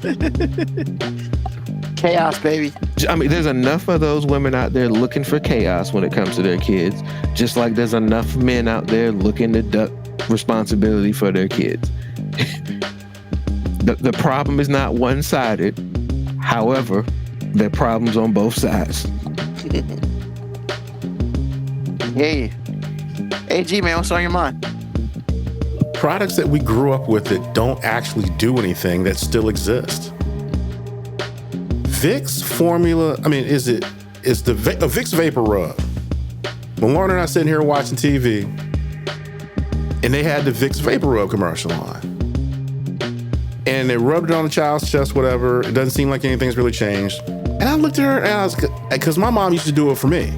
Speaker 4: Chaos, baby.
Speaker 3: I mean, there's enough of those women out there looking for chaos when it comes to their kids, just like there's enough men out there looking to duck responsibility for their kids. The problem is not one-sided. However, there are problems on both sides.
Speaker 4: Hey, G, man, what's on your mind?
Speaker 2: Products that we grew up with that don't actually do anything that still exist. Vicks formula, I mean, is the Vicks Vapor Rub. When Lauren and I sitting here watching TV, and they had the Vicks Vapor Rub commercial on. And they rubbed it on the child's chest, whatever. It doesn't seem like anything's really changed. And I looked at her and I was, because my mom used to do it for me.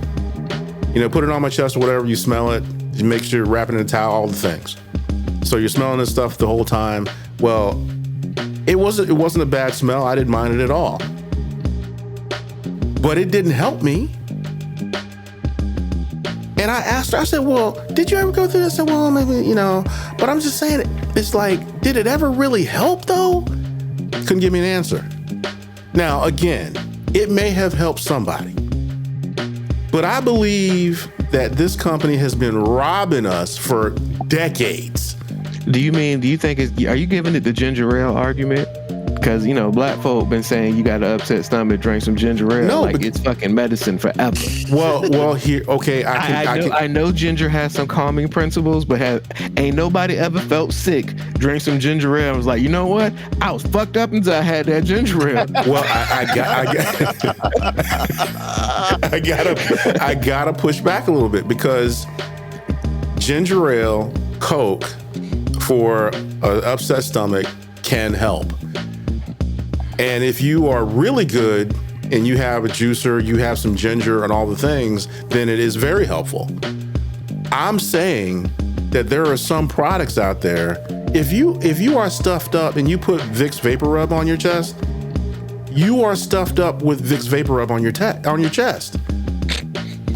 Speaker 2: Put it on my chest or whatever, you smell it, you make sure you're wrapping it in a towel, all the things. So you're smelling this stuff the whole time. Well, it wasn't a bad smell. I didn't mind it at all. But it didn't help me. And I asked her, I said, well, did you ever go through this? I said, well, maybe, but I'm just saying, it's like, did it ever really help though? Couldn't give me an answer. Now, again, it may have helped somebody. But I believe that this company has been robbing us for decades.
Speaker 3: Do you think are you giving it the ginger ale argument? Because, black folk been saying you got an upset stomach, drink some ginger ale. No, it's fucking medicine forever.
Speaker 2: Well, here, okay,
Speaker 3: I know ginger has some calming principles, but ain't nobody ever felt sick, drink some ginger ale and was like, you know what? I was fucked up until I had that ginger ale.
Speaker 2: Well, I gotta push back a little bit, because ginger ale, Coke for an upset stomach can help. And if you are really good and you have a juicer, you have some ginger and all the things, then it is very helpful. I'm saying that there are some products out there. If you are stuffed up and you put Vicks Vapor Rub on your chest, you are stuffed up with Vicks Vapor Rub on your chest.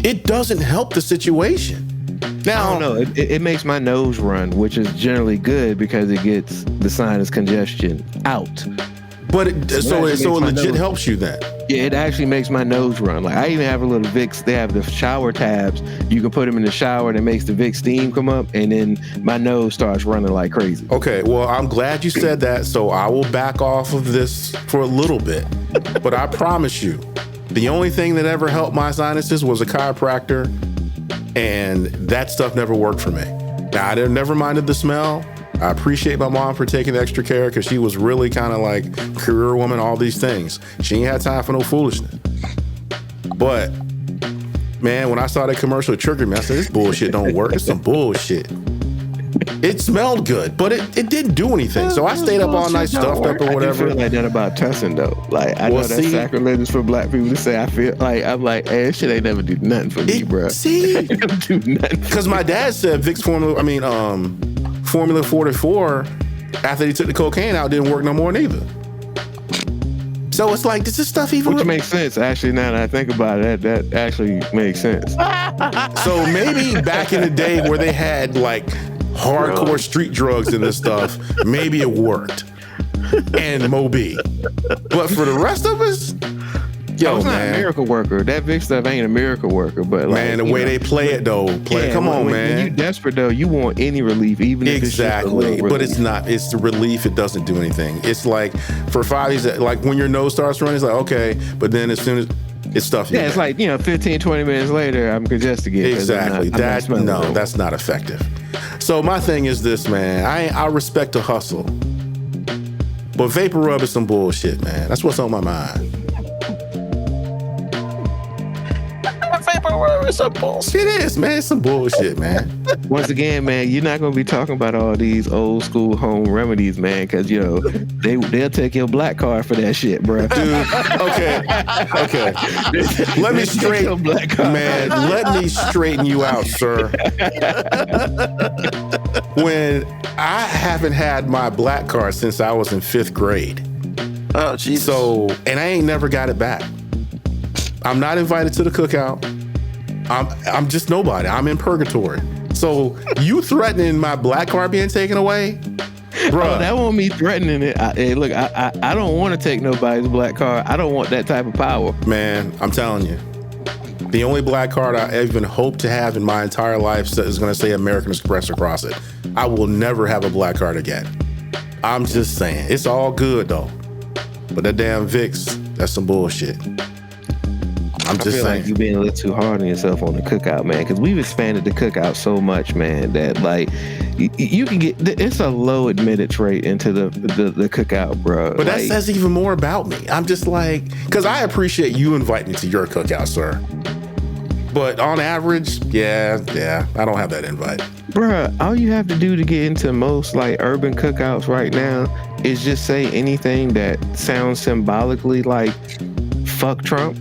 Speaker 2: It doesn't help the situation. Now,
Speaker 3: I don't know. It makes my nose run, which is generally good because it gets the sinus congestion out.
Speaker 2: But it legit helps you then.
Speaker 3: Yeah, it actually makes my nose run. Like, I even have a little Vicks. They have the shower tabs. You can put them in the shower and it makes the Vicks steam come up, and then my nose starts running like crazy.
Speaker 2: Okay, well, I'm glad you said that, so I will back off of this for a little bit. But I promise you, the only thing that ever helped my sinuses was a chiropractor, and that stuff never worked for me. Now, I never minded the smell. I appreciate my mom for taking extra care, because she was really kind of like career woman, all these things. She ain't had time for no foolishness. But, man, when I saw that commercial, it triggered me. I said, this bullshit don't work. It's some bullshit. It smelled good, but it didn't do anything. So I stayed up all night, stuffed up or
Speaker 3: I
Speaker 2: whatever.
Speaker 3: do feel like that about tussin though. Like I
Speaker 2: Well,
Speaker 3: know that's
Speaker 2: see-
Speaker 3: sacrilegious for black people to say. I feel like I'm like, hey, this shit ain't never do nothing for me, bro.
Speaker 2: See,
Speaker 3: Never do nothing.
Speaker 2: because my dad said Vicks Formula 44 after he took the cocaine out didn't work no more neither. So it's like, does this stuff even?
Speaker 3: Which makes sense, actually. Now that I think about it, that actually makes sense.
Speaker 2: So maybe back in the day where they had like hardcore street drugs and this stuff, maybe it worked. And Moby. But for the rest of us, yo,
Speaker 3: It's not a
Speaker 2: man.
Speaker 3: miracle worker. That Vic stuff ain't a miracle worker, but like,
Speaker 2: Man, the way they play it though, come on,
Speaker 3: when
Speaker 2: man.
Speaker 3: you desperate though, you want any relief, even if it's just a
Speaker 2: Exactly,
Speaker 3: little
Speaker 2: but it's
Speaker 3: relief.
Speaker 2: not. It's the relief. It doesn't do anything. It's like for Fives, like when your nose starts running, it's like okay, but then as soon as it's stuff.
Speaker 3: Yeah, it's like 15, 20 minutes later, I'm congested again. 'cause
Speaker 2: exactly.
Speaker 3: I'm not smelling good.
Speaker 2: That's not effective. So my thing is this, man. I respect the hustle, but vapor rub is some bullshit, man. That's what's on my mind. It is, man. It's some bullshit, man.
Speaker 3: Once again, man, you're not gonna be talking about all these old school home remedies, man, because they'll take your black card for that shit, bro.
Speaker 2: Dude, okay. Let me straighten, man. Let me straighten you out, sir. When I haven't had my black card since I was in 5th grade.
Speaker 4: Oh, Jesus.
Speaker 2: So, and I ain't never got it back. I'm not invited to the cookout. I'm just nobody. I'm in purgatory. So you threatening my black card being taken away? Bro,
Speaker 3: That won't me threatening it. Hey, look, I don't want to take nobody's black card. I don't want that type of power.
Speaker 2: man, I'm telling you. The only black card I even hope to have in my entire life is going to say American Express across it. I will never have a black card again. I'm just saying. It's all good, though. But that damn Vicks, that's some bullshit. I'm
Speaker 3: I
Speaker 2: just
Speaker 3: feel
Speaker 2: saying.
Speaker 3: like you're being a little too hard on yourself on the cookout, man, because we've expanded the cookout so much, man, that like you can get, it's a low admittance rate into the cookout, bro.
Speaker 2: But that
Speaker 3: Like,
Speaker 2: says even more about me. I'm just like, because I appreciate you inviting me to your cookout, sir. But on average, yeah, I don't have that invite.
Speaker 3: bruh, all you have to do to get into most like urban cookouts right now is just say anything that sounds symbolically like fuck Trump,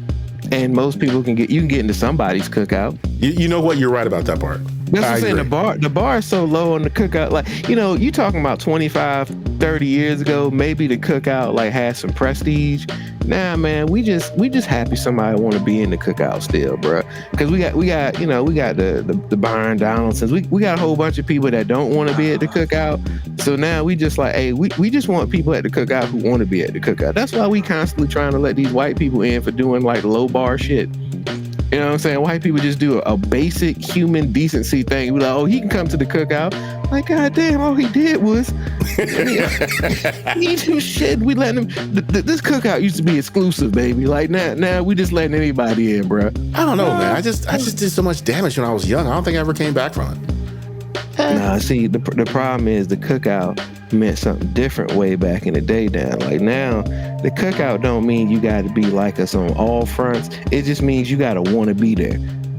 Speaker 3: and most people you can get into somebody's cookout.
Speaker 2: You know what? You're right about that part.
Speaker 3: That's what
Speaker 2: I
Speaker 3: I'm saying.
Speaker 2: agree.
Speaker 3: The bar is so low on the cookout. Like, you talking about 25, 30 years ago, maybe the cookout like had some prestige. Nah, man, we just happy somebody want to be in the cookout still, bro. Because we got the Byron Donaldsons. We got a whole bunch of people that don't want to be at the cookout. So now we just like, hey, we just want people at the cookout who want to be at the cookout. That's why we constantly trying to let these white people in for doing like low bar shit. You know what I'm saying? White people just do a basic human decency thing. We're like, oh, he can come to the cookout. Like, goddamn, all he did was he didn't do shit. We letting him. This cookout used to be exclusive, baby. Like now we just letting anybody in, bro.
Speaker 2: I don't know, man. I just did so much damage when I was young. I don't think I ever came back from it.
Speaker 3: Nah, see, the problem is the cookout meant something different way back in the day now. Like now, the cookout don't mean you got to be like us on all fronts. It just means you got to want to be there.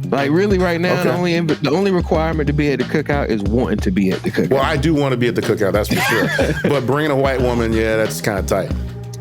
Speaker 3: Like really right now,
Speaker 2: Okay.
Speaker 3: the only requirement to be at the cookout is wanting to be at the cookout.
Speaker 2: Well, I do want to be at the cookout, that's for sure. But bringing a white woman, yeah, that's kind of tight.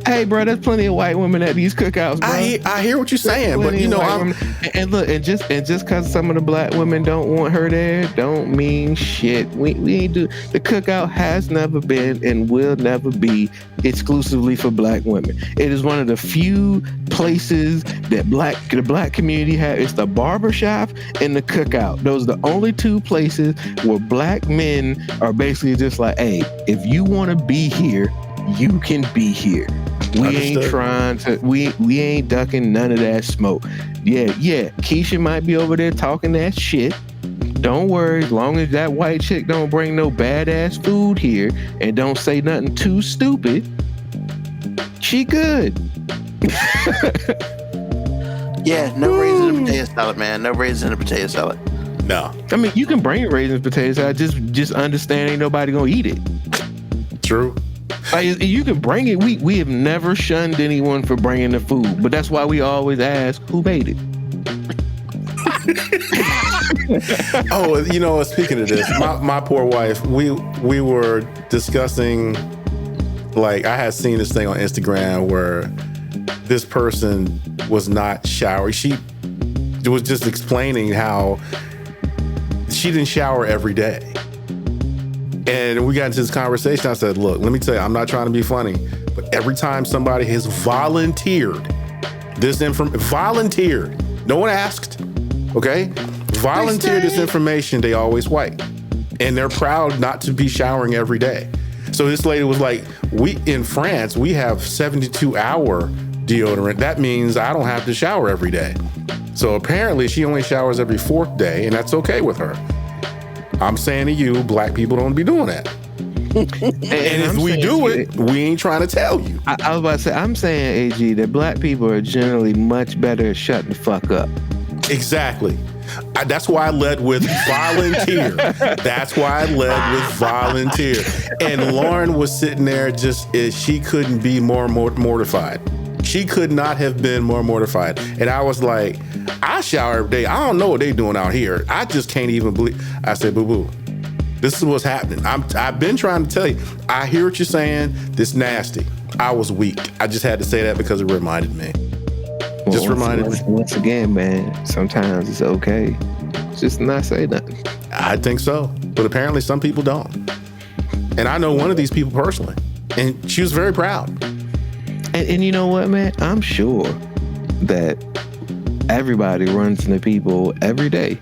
Speaker 3: Hey, bro, there's plenty of white women at these cookouts, bro.
Speaker 2: I hear what you're saying, but
Speaker 3: Plenty
Speaker 2: you
Speaker 3: of
Speaker 2: know,
Speaker 3: white
Speaker 2: I'm.
Speaker 3: women. And look, and just because some of the black women don't want her there, don't mean shit. We ain't do. The cookout has never been and will never be exclusively for black women. It is one of the few places that the black community have. It's the barbershop and the cookout. Those are the only two places where black men are basically just like, hey, if you want to be here, you can be here. We ain't
Speaker 2: Understood.
Speaker 3: trying to, we ain't ducking none of that smoke. Yeah, Keisha might be over there talking that shit. Don't worry, as long as that white chick don't bring no badass food here and don't say nothing too stupid, she good.
Speaker 4: Yeah, no raisins in a potato salad, man. No raisins in a potato salad.
Speaker 2: No,
Speaker 3: I mean, you can bring raisins, potatoes. I just understand ain't nobody gonna eat it.
Speaker 2: true.
Speaker 3: Like, you can bring it. We have never shunned anyone for bringing the food, but that's why we always ask who made it.
Speaker 2: Oh, you know, speaking of this, my poor wife, we were discussing, like, I had seen this thing on Instagram where this person was not showering. She was just explaining how she didn't shower every day. And we got into this conversation. I said, look, let me tell you, I'm not trying to be funny, but every time somebody has volunteered this volunteered, no one asked, okay? Volunteered this information, they always wipe. And they're proud not to be showering every day. So this lady was like, in France, we have 72-hour deodorant. That means I don't have to shower every day. So apparently she only showers every 4th day, and that's okay with her. I'm saying to you, black people don't be doing that. and if we do it, we ain't trying to tell you.
Speaker 3: I was about to say, I'm saying, AG, that black people are generally much better at shutting the fuck up.
Speaker 2: Exactly. That's why I led with volunteer. That's why I led with volunteer. And Lauren was sitting there she couldn't be more mortified. She could not have been more mortified. And I was like, I shower every day. I don't know what they doing out here. I just can't even believe. I said, boo-boo, this is what's happening. I've been trying to tell you. I hear what you're saying. This nasty. I was weak. I just had to say that because it reminded me.
Speaker 3: Once again, man, sometimes it's okay just not say nothing.
Speaker 2: I think so. But apparently some people don't. And I know one of these people personally. And she was very proud.
Speaker 3: And you know what, man? I'm sure that everybody runs into people every day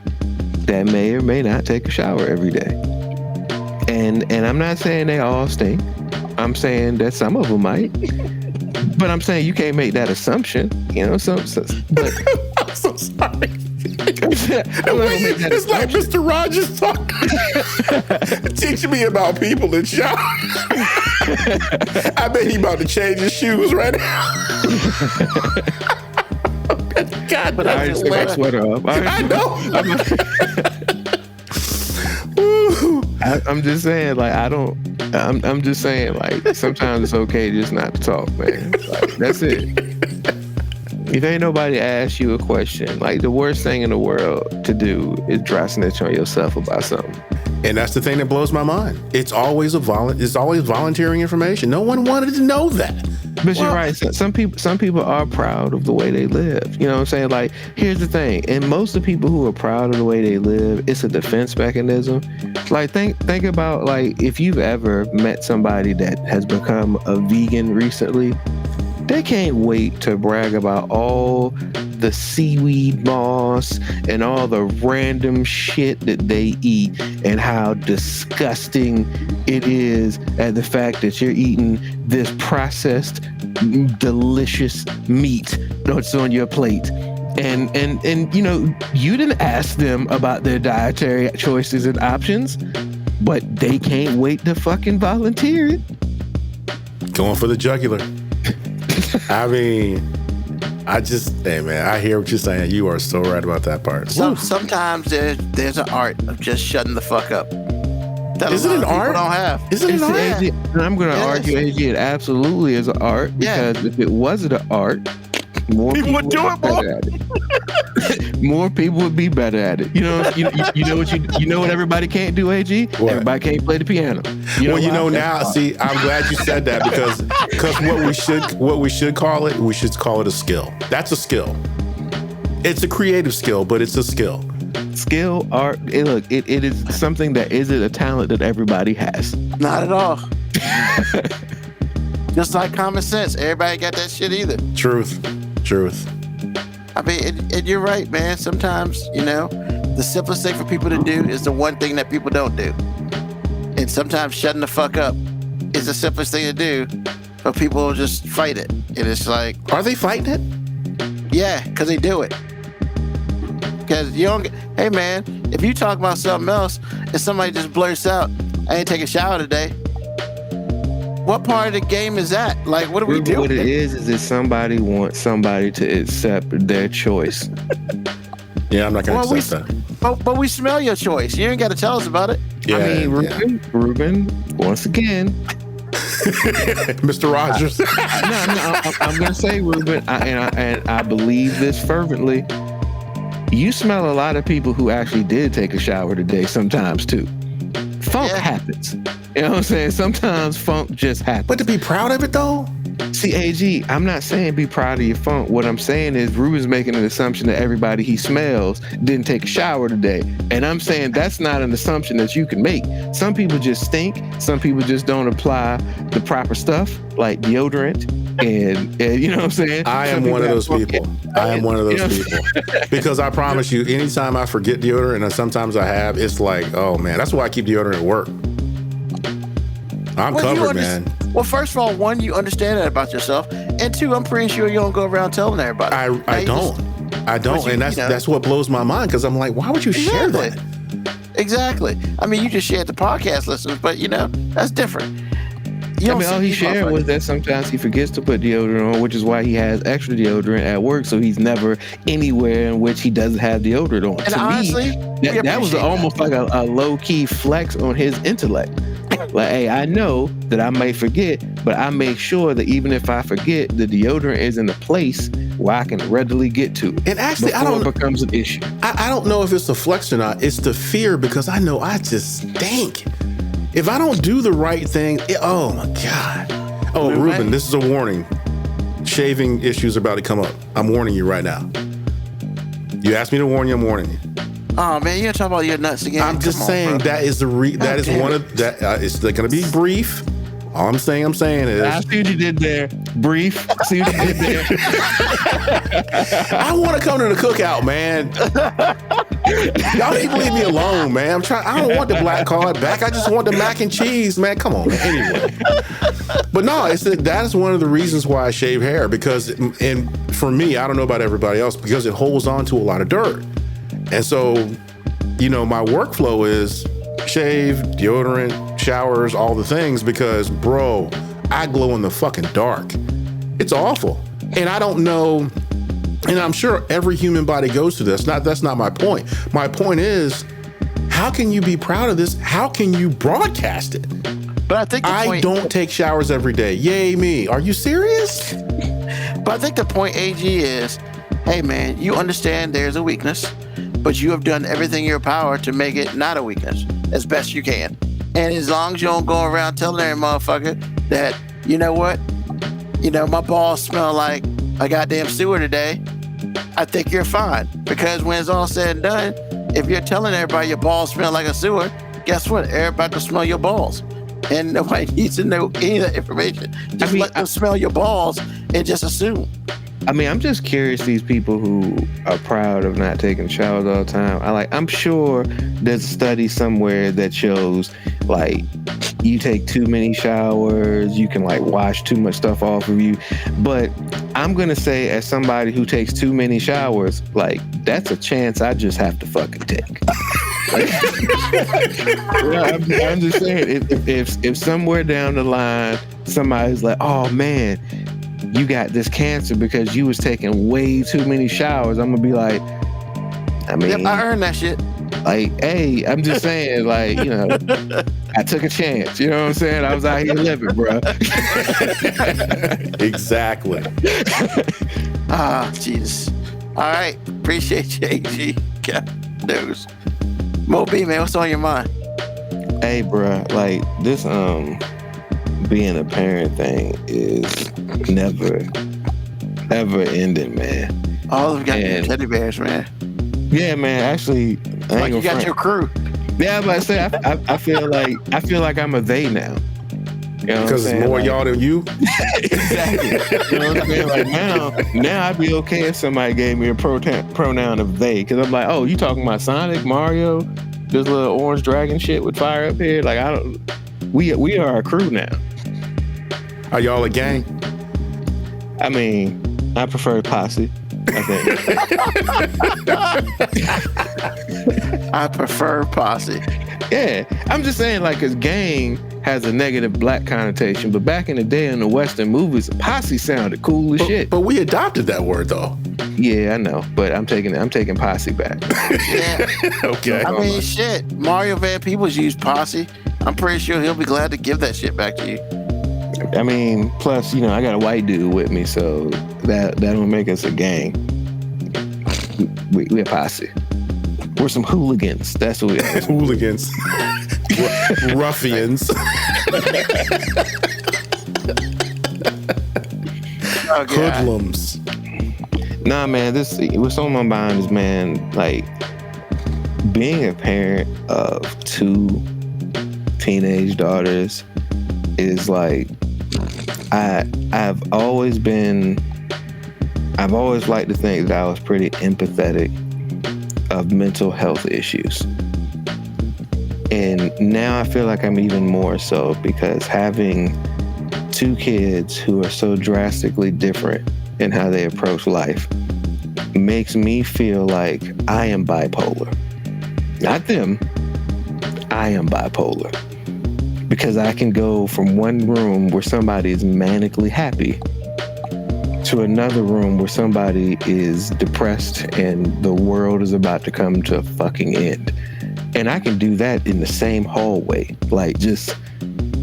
Speaker 3: that may or may not take a shower every day. And I'm not saying they all stink. I'm saying that some of them might. But I'm saying you can't make that assumption. You know, but
Speaker 2: I'm so sorry. It's like Mr. Rogers talking, teaching me about people in shower. I bet he about to change his shoes right now. God,
Speaker 3: but I just took my sweater off.
Speaker 2: I know.
Speaker 3: I'm just saying, like, I'm just saying, like, sometimes it's okay just not to talk, man. Like, that's it. If ain't nobody ask you a question, like, the worst thing in the world to do is dry snitch on yourself about something.
Speaker 2: And that's the thing that blows my mind. It's always volunteering information. No one wanted to know that.
Speaker 3: But you're right. Some people are proud of the way they live. You know what I'm saying? Like, here's the thing. And most of the people who are proud of the way they live, it's a defense mechanism. Like, think about, like, if you've ever met somebody that has become a vegan recently, they can't wait to brag about all the seaweed moss and all the random shit that they eat and how disgusting it is at the fact that you're eating this processed, delicious meat that's on your plate. And you know, you didn't ask them about their dietary choices and options, but they can't wait to fucking volunteer it.
Speaker 2: Going for the jugular. I mean, hey man, I hear what you're saying. You are so right about that part.
Speaker 4: Sometimes there's an art of just shutting the fuck up. That
Speaker 2: is it an art?
Speaker 4: Don't have.
Speaker 2: Is it an art?
Speaker 3: AG, I'm going to argue, AG, it absolutely is an art, because if it wasn't an art, more people would do it more. More people would be better at it. You know what everybody can't do, AG?
Speaker 2: What?
Speaker 3: Everybody can't play the piano.
Speaker 2: Now, see, I'm glad you said that because what we should call it a skill. That's a skill. It's a creative skill, but it's a skill.
Speaker 3: Skill, art, it is something that isn't a talent that everybody has.
Speaker 4: Not at all. Just like common sense. Everybody got that shit either.
Speaker 2: Truth.
Speaker 4: I mean, and you're right, man. Sometimes, you know, the simplest thing for people to do is the one thing that people don't do. And sometimes shutting the fuck up is the simplest thing to do, but people just fight it. And it's like...
Speaker 2: Are they fighting it?
Speaker 4: Yeah, because they do it. Because you don't... Hey, man, if you talk about something else and somebody just blurts out, I ain't take a shower today, what part of the game is that? Like, what are we doing?
Speaker 3: What it is that somebody wants somebody to accept their choice.
Speaker 2: Yeah, I'm not going to accept that.
Speaker 4: But we smell your choice. You ain't got to tell us about it.
Speaker 2: Yeah,
Speaker 3: I mean, Ruben, once again.
Speaker 2: Mr. Rogers.
Speaker 3: No, I'm going to say, Ruben, and I believe this fervently. you smell a lot of people who actually did take a shower today sometimes too. Funk happens. You know what I'm saying? Sometimes funk just happens.
Speaker 2: But to be proud of it though?
Speaker 3: See, AG, I'm not saying be proud of your funk. What I'm saying is Ruben's making an assumption that everybody he smells didn't take a shower today. And I'm saying that's not an assumption that you can make. Some people just stink. Some people just don't apply the proper stuff like deodorant. And you know what I'm saying?
Speaker 2: I am one of those people. I am one of those people. Because I promise you, anytime I forget deodorant, and sometimes I have, it's like, oh man, that's why I keep deodorant at work. I'm covered, man.
Speaker 4: Well, first of all, one, you understand that about yourself, and two, I'm pretty sure you don't go around telling everybody.
Speaker 2: I don't, and that's what blows my mind, because I'm like, why would you share that?
Speaker 4: Exactly. I mean, you just shared the podcast listeners, but that's different.
Speaker 3: All he shared was that sometimes he forgets to put deodorant on, which is why he has extra deodorant at work, so he's never anywhere in which he doesn't have deodorant on.
Speaker 4: And
Speaker 3: to
Speaker 4: honestly,
Speaker 3: me, that was almost like a low-key flex on his intellect. Like, hey, I know that I may forget, but I make sure that even if I forget, the deodorant is in a place where I can readily get to it.
Speaker 2: And actually, it
Speaker 3: becomes an issue.
Speaker 2: I don't know if it's the flex or not. It's the fear, because I know I just stink. If I don't do the right thing, oh my God. Oh, Ruben, this is a warning. Shaving issues are about to come up. I'm warning you right now. You asked me to warn you, I'm warning you.
Speaker 4: Oh man, you're talking about your nuts again.
Speaker 2: I'm just saying that is that is one of that. It's going to be brief. All I'm saying is.
Speaker 3: I see what you did there. Brief. See what you did there.
Speaker 2: I want to come to the cookout, man. Y'all need to leave me alone, man. I don't want the black card back. I just want the mac and cheese, man. Come on, man. Anyway. But no, that is one of the reasons why I shave hair, because, and for me, I don't know about everybody else, because it holds on to a lot of dirt. And so, my workflow is shave, deodorant, showers, all the things, because, bro, I glow in the fucking dark. It's awful. And I don't know, and I'm sure every human body goes through this. That's not my point. My point is, how can you be proud of this? How can you broadcast it?
Speaker 4: But I think
Speaker 2: I don't take showers every day. Yay me. Are you serious?
Speaker 4: But I think the point, AG, is, hey man, you understand there's a weakness, but you have done everything in your power to make it not a weakness as best you can. And as long as you don't go around telling every motherfucker that, you know what, my balls smell like a goddamn sewer today, I think you're fine. Because when it's all said and done, if you're telling everybody your balls smell like a sewer, guess what? Everybody will smell your balls. And nobody needs to know any of that information. Just let them smell your balls and just assume.
Speaker 3: I mean, I'm just curious, these people who are proud of not taking showers all the time. I'm sure there's a study somewhere that shows, like, you take too many showers, you can, like, wash too much stuff off of you. But I'm going to say, as somebody who takes too many showers, like, that's a chance I just have to fucking take. I'm just saying, if somewhere down the line, somebody's like, oh, man, you got this cancer because you was taking way too many showers, I'm gonna be like,
Speaker 4: yep, I earned that shit.
Speaker 3: Like, hey, I'm just saying, like, I took a chance. You know what I'm saying? I was out here living, bro.
Speaker 2: Exactly.
Speaker 4: Jesus. All right, appreciate you, AG. God knows. Mo B, man, what's on your mind?
Speaker 3: Hey, bro, like, this being a parent thing is never ever ending, man.
Speaker 4: All of them got your teddy bears, man.
Speaker 3: Yeah, man. Actually,
Speaker 4: like you got your crew.
Speaker 3: Yeah, but I say I feel like I'm a they now. You know,
Speaker 2: because it's more y'all than you.
Speaker 3: Exactly. You know what I'm saying? Like now I'd be okay if somebody gave me a pronoun of they, because I'm like, oh, you talking about Sonic, Mario, this little orange dragon shit with fire up here? Like, we are a crew now.
Speaker 2: Are y'all a gang?
Speaker 3: I mean, I prefer posse, I
Speaker 4: think. I prefer posse.
Speaker 3: Yeah, I'm just saying, like, because gang has a negative black connotation, but back in the day in the Western movies, posse sounded cool as shit.
Speaker 2: But we adopted that word, though.
Speaker 3: Yeah, I know, but I'm taking posse back.
Speaker 4: Yeah.
Speaker 2: Okay.
Speaker 4: I mean, shit. Mario Van Peebles used posse. I'm pretty sure he'll be glad to give that shit back to you.
Speaker 3: I mean, plus, I got a white dude with me, so that don't make us a gang. We a posse. We're some hooligans. That's what we are.
Speaker 2: Hooligans. Ruffians.
Speaker 4: Oh, God.
Speaker 2: Hoodlums.
Speaker 3: Nah, man, what's on my mind is, man, like, being a parent of 2 teenage daughters is like, I've always liked to think that I was pretty empathetic of mental health issues. And now I feel like I'm even more so, because having 2 kids who are so drastically different in how they approach life makes me feel like I am bipolar. Not them. I am bipolar. Because I can go from one room where somebody is manically happy to another room where somebody is depressed and the world is about to come to a fucking end. And I can do that in the same hallway. Like, just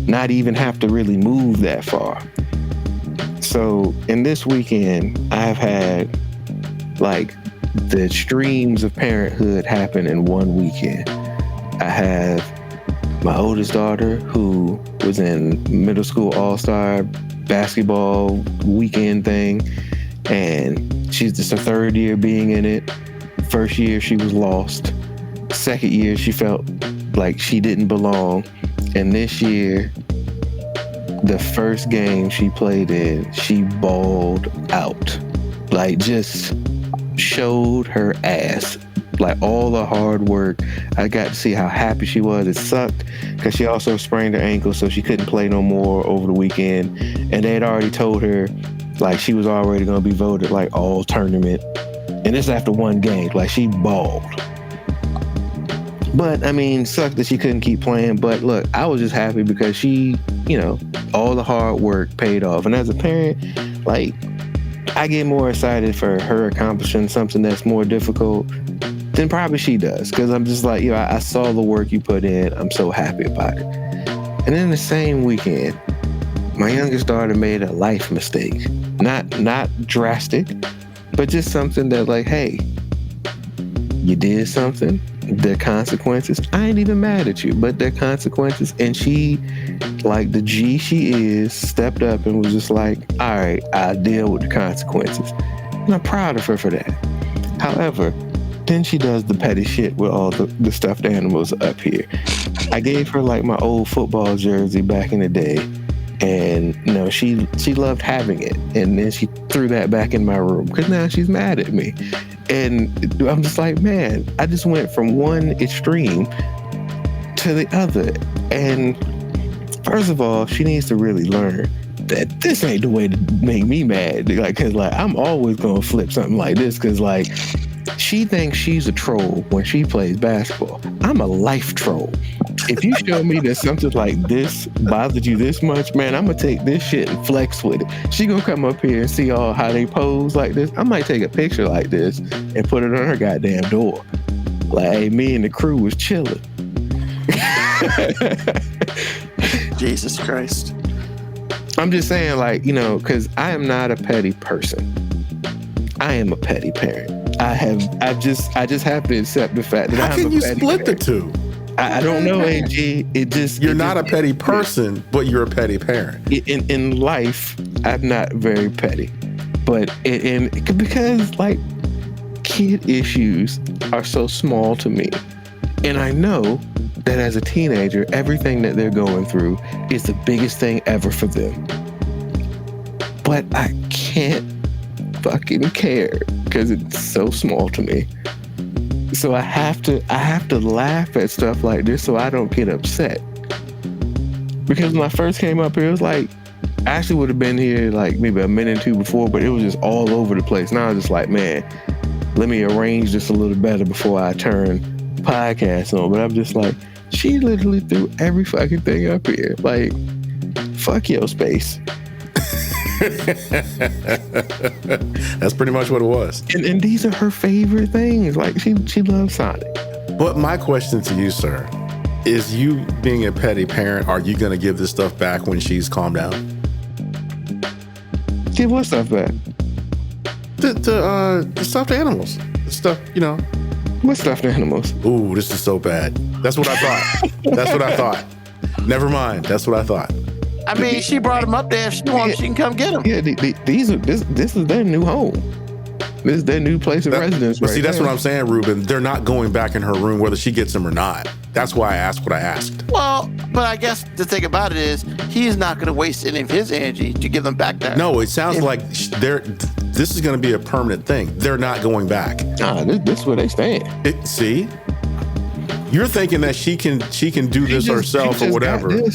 Speaker 3: not even have to really move that far. So in this weekend, I've had like the extremes of parenthood happen in one weekend. I have my oldest daughter, who was in middle school all-star basketball weekend thing, and she's just her 3rd year being in it. First year she was lost. Second year she felt like she didn't belong. And this year, the first game she played in, she bawled out. Like, just showed her ass. Like, all the hard work. I got to see how happy she was. It sucked because she also sprained her ankle, so she couldn't play no more over the weekend. And they had already told her, like, she was already going to be voted, like, all tournament. And this after one game. Like, she bawled. But, I mean, sucked that she couldn't keep playing. But look, I was just happy because she, you know, all the hard work paid off. And as a parent, like, I get more excited for her accomplishing something that's more difficult than probably she does. Because I'm just like, you know, I saw the work you put in. I'm so happy about it. And then the same weekend, my youngest daughter made a life mistake. Not drastic, but just something that, like, hey, you did something. There are consequences. I ain't even mad at you, but there are consequences. And she, like the G she is, stepped up and was just like, all right, I'll deal with the consequences. And I'm proud of her for that. However, then she does the petty shit with all the stuffed animals up here. I gave her like my old football jersey back in the day. And, you know, she loved having it. And then she threw that back in my room because now she's mad at me. And I'm just like, man, I just went from one extreme to the other. And first of all, she needs to really learn that this ain't the way to make me mad. Like, cause like, I'm always going to flip something like this. Cause like, she thinks she's a troll when she plays basketball. I'm a life troll. If you show me that something like this bothered you this much, man, I'm gonna take this shit and flex with it. She gonna come up here and see all how they pose like this. I might take a picture like this and put it on her goddamn door. Like, hey, me and the crew was chilling.
Speaker 4: Jesus Christ.
Speaker 3: I'm just saying, like, you know, because I am not a petty person. I am a petty parent. I just have to accept the fact that
Speaker 2: How
Speaker 3: I'm
Speaker 2: can
Speaker 3: a
Speaker 2: you
Speaker 3: petty
Speaker 2: split
Speaker 3: parent.
Speaker 2: the two?
Speaker 3: I don't know, AG.
Speaker 2: You're not a petty person, but you're a petty parent.
Speaker 3: In life, I'm not very petty, but because like kid issues are so small to me, and I know that as a teenager, everything that they're going through is the biggest thing ever for them. But I can't fucking care because it's so small to me. So I have to laugh at stuff like this so I don't get upset. Because when I first came up here, it was like, I actually would have been here like maybe a minute or two before, but it was just all over the place. Now I'm just like, man, let me arrange this a little better before I turn podcast on. But I'm just like, she literally threw every fucking thing up here. Like, fuck your space.
Speaker 2: That's pretty much what it was.
Speaker 3: And these are her favorite things. Like, she loves Sonic.
Speaker 2: But my question to you, sir, is you being a petty parent, are you going to give this stuff back when she's calmed down?
Speaker 3: Give what stuff back?
Speaker 2: The stuffed animals. stuff, you know.
Speaker 3: What stuffed animals?
Speaker 2: Ooh, this is so bad. That's what I thought. That's what I thought. Never mind. That's what I thought.
Speaker 4: I mean, she brought him up there. If she wants, she can come get him.
Speaker 3: Yeah, this is their new home. This is their new place of residence.
Speaker 2: But see, that's what I'm saying, Ruben. They're not going back in her room whether she gets them or not. That's why I asked what I asked.
Speaker 4: Well, but I guess the thing about it is he's not going to waste any of his energy to give them back there.
Speaker 2: No, it sounds like this is going to be a permanent thing. They're not going back.
Speaker 3: Nah, this is where they stand.
Speaker 2: See? You're thinking that she can do this herself or whatever. You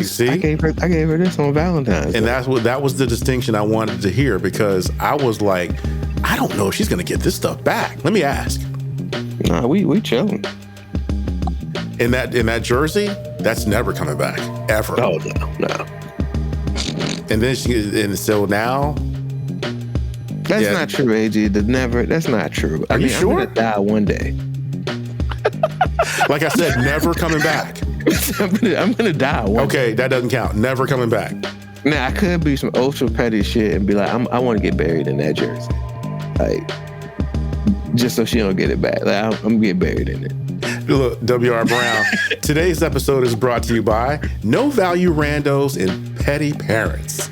Speaker 2: see?
Speaker 3: I gave her this on Valentine's Day.
Speaker 2: And that was the distinction I wanted to hear, because I was like, I don't know if she's gonna get this stuff back. Let me ask.
Speaker 3: Nah, we chilling.
Speaker 2: In that jersey, that's never coming back. Ever.
Speaker 3: Oh no.
Speaker 2: And so now
Speaker 3: that's not true, AG. That's not true.
Speaker 2: Are you sure?
Speaker 3: I'm gonna die one day.
Speaker 2: Like I said, never coming back.
Speaker 3: I'm gonna die one day.
Speaker 2: Okay, that doesn't count. Never coming back.
Speaker 3: Now I could be some ultra petty shit and be like, I want to get buried in that jersey, like just so she don't get it back. Like, I'm gonna get buried in it.
Speaker 2: Look, WR Brown. Today's episode is brought to you by No Value Randos and Petty Parents.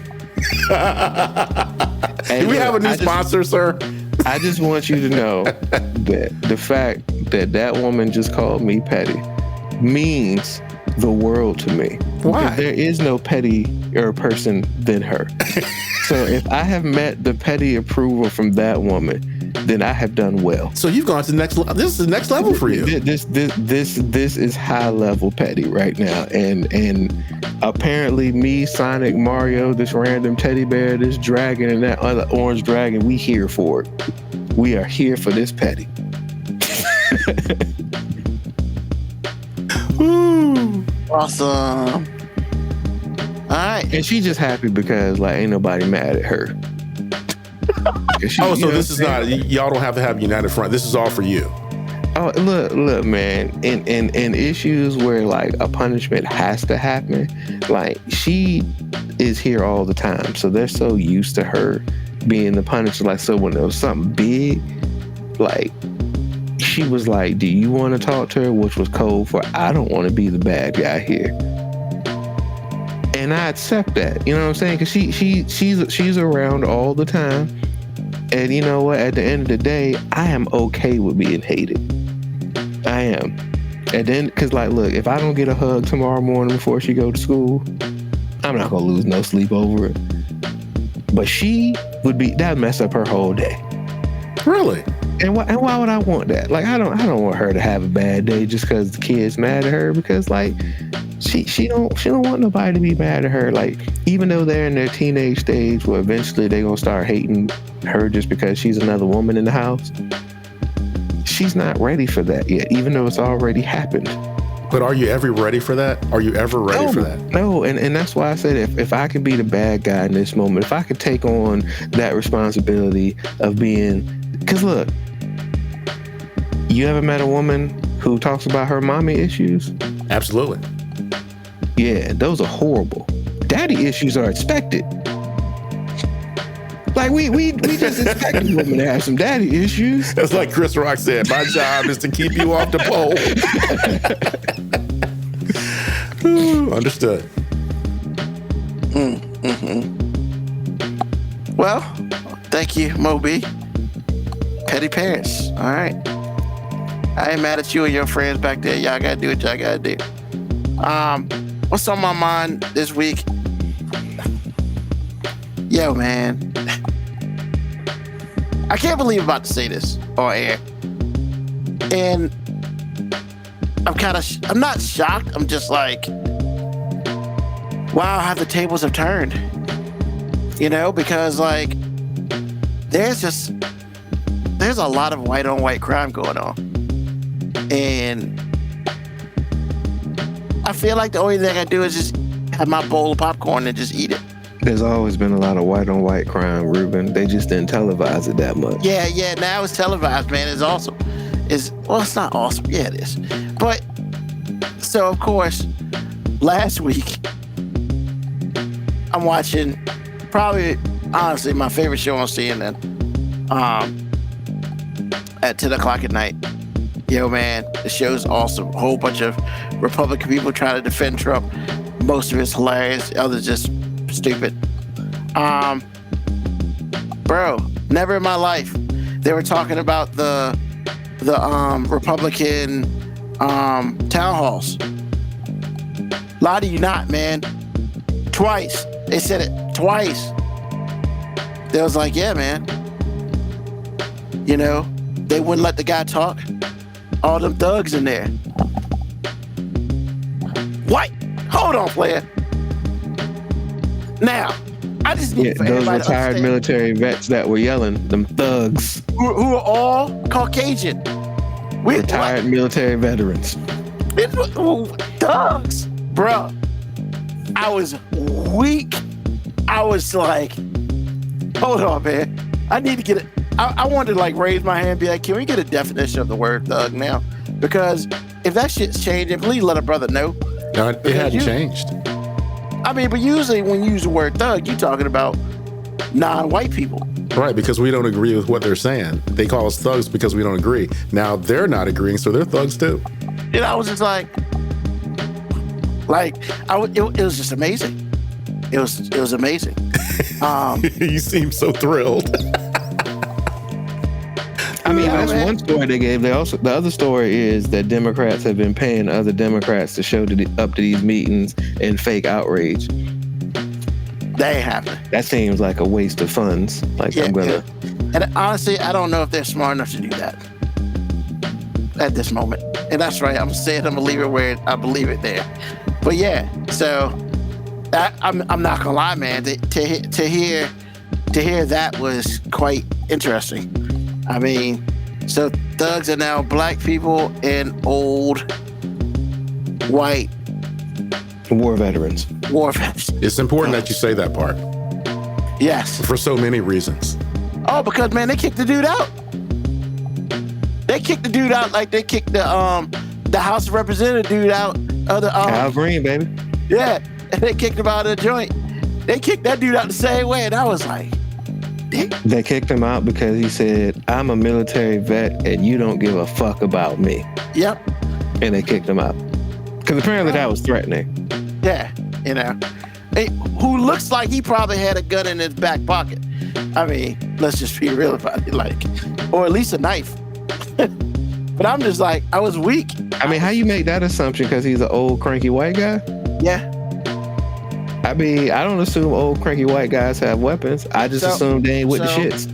Speaker 2: Do we have a new sponsor, sir?
Speaker 3: I just want you to know that the fact that woman just called me petty means the world to me.
Speaker 2: Why?
Speaker 3: Because there is no pettier person than her. So if I have met the petty approval from that woman, then I have done well.
Speaker 2: So you've gone to the next level. This is the next level for you.
Speaker 3: This is high level petty right now. And apparently me, Sonic, Mario, this random teddy bear, this dragon, and that other orange dragon, we here for it. We are here for this petty.
Speaker 4: Awesome. All right.
Speaker 3: And she just happy because like ain't nobody mad at her.
Speaker 2: So this is not, y'all don't have to have a united front. This is all for you.
Speaker 3: Oh, look, man. In issues where like a punishment has to happen, like she is here all the time. So they're so used to her being the punisher. Like, so when there was something big, like she was like, do you want to talk to her? Which was code for, I don't want to be the bad guy here. And I accept that, you know what I'm saying? Because she's around all the time. And you know what? At the end of the day, I am okay with being hated. I am. And then, because like, look, if I don't get a hug tomorrow morning before she go to school, I'm not going to lose no sleep over it. But she would be, that'd mess up her whole day.
Speaker 2: Really?
Speaker 3: And why would I want that? Like, I don't want her to have a bad day just because the kid's mad at her, because like, she don't want nobody to be mad at her. Like, even though they're in their teenage stage where eventually they're gonna start hating her just because she's another woman in the house, she's not ready for that yet, even though it's already happened.
Speaker 2: But are you ever ready for that? Are you ever ready for that?
Speaker 3: No, and that's why I said if I could be the bad guy in this moment, if I could take on that responsibility of being, because look, you ever met a woman who talks about her mommy issues?
Speaker 2: Absolutely.
Speaker 3: Yeah, those are horrible. Daddy issues are expected. Like we just expect a woman to have some daddy issues.
Speaker 2: That's like Chris Rock said, my job is to keep you off the pole. Understood.
Speaker 4: Well, thank you, Moby. Petty parents. All right. I ain't mad at you and your friends back there. Y'all gotta do what y'all gotta do. What's on my mind this week? Yo, man. I can't believe I'm about to say this on air. And I'm not shocked. I'm just like, wow, how the tables have turned. You know, because like, there's a lot of white on white crime going on. And I feel like the only thing I do is just have my bowl of popcorn and just eat it.
Speaker 3: There's always been a lot of white on white crime, Ruben. They just didn't televise it that much.
Speaker 4: Yeah. Now it's televised, man. It's awesome. It's not awesome. Yeah, it is. But so of course, last week I'm watching probably honestly my favorite show on CNN. at 10 o'clock at night. Yo, man, the show's awesome. A whole bunch of Republican people trying to defend Trump. Most of it's hilarious. Others just stupid. Bro, never in my life. They were talking about the Republican town halls. Lie to you not, man. Twice. They said it twice. They was like, yeah, man. You know, they wouldn't let the guy talk. All them thugs in there. What? Hold on, player. Now, I just need for
Speaker 3: those
Speaker 4: everybody to
Speaker 3: retired
Speaker 4: understand,
Speaker 3: military vets that were yelling, them thugs.
Speaker 4: who are all Caucasian.
Speaker 3: Retired military veterans.
Speaker 4: Thugs. Bruh. I was weak. I was like, hold on, man. I need to get it. I wanted to like raise my hand and be like, can we get a definition of the word thug now? Because if that shit's changing, please let a brother know.
Speaker 2: No, it hadn't changed.
Speaker 4: I mean, but usually when you use the word thug, you're talking about non-white people.
Speaker 2: Right, because we don't agree with what they're saying. They call us thugs because we don't agree. Now they're not agreeing, so they're thugs too.
Speaker 4: And I was just like it was just amazing. It was amazing.
Speaker 2: You seem so thrilled.
Speaker 3: I mean,
Speaker 4: Yeah,
Speaker 3: that's
Speaker 4: man.
Speaker 3: one story they gave. The other story is that Democrats have been paying other Democrats to show up to these meetings and fake outrage.
Speaker 4: That ain't happening.
Speaker 3: That seems like a waste of funds. Like,
Speaker 4: Yeah,
Speaker 3: I'm gonna.
Speaker 4: And honestly, I don't know if they're smart enough to do that at this moment. And that's right. I'm gonna say it. I'm gonna leave it where I believe it there. But yeah, so I'm not gonna lie, man. To hear that was quite interesting. I mean, so thugs are now black people and old white
Speaker 3: War veterans.
Speaker 4: war vets.
Speaker 2: It's important that you say that part
Speaker 4: Yes.
Speaker 2: for so many reasons.
Speaker 4: Oh, because man, they kicked the dude out. They kicked the dude out like they kicked the House of Representative dude out of the
Speaker 3: Al Green, baby.
Speaker 4: yeah, and they kicked him out of the joint. They kicked that dude out the same way, and I was like, damn.
Speaker 3: They kicked him out because he said, "I'm a military vet and you don't give a fuck about me."
Speaker 4: Yep.
Speaker 3: And they kicked him out. Because apparently that was threatening.
Speaker 4: Yeah, you know, who looks like he probably had a gun in his back pocket. I mean, let's just be real about it, like, or at least a knife. But I'm just like, I was weak.
Speaker 3: I mean, how you make that assumption because he's an old cranky white guy?
Speaker 4: Yeah.
Speaker 3: I mean, I don't assume old cranky white guys have weapons. I just assume they ain't with the shits.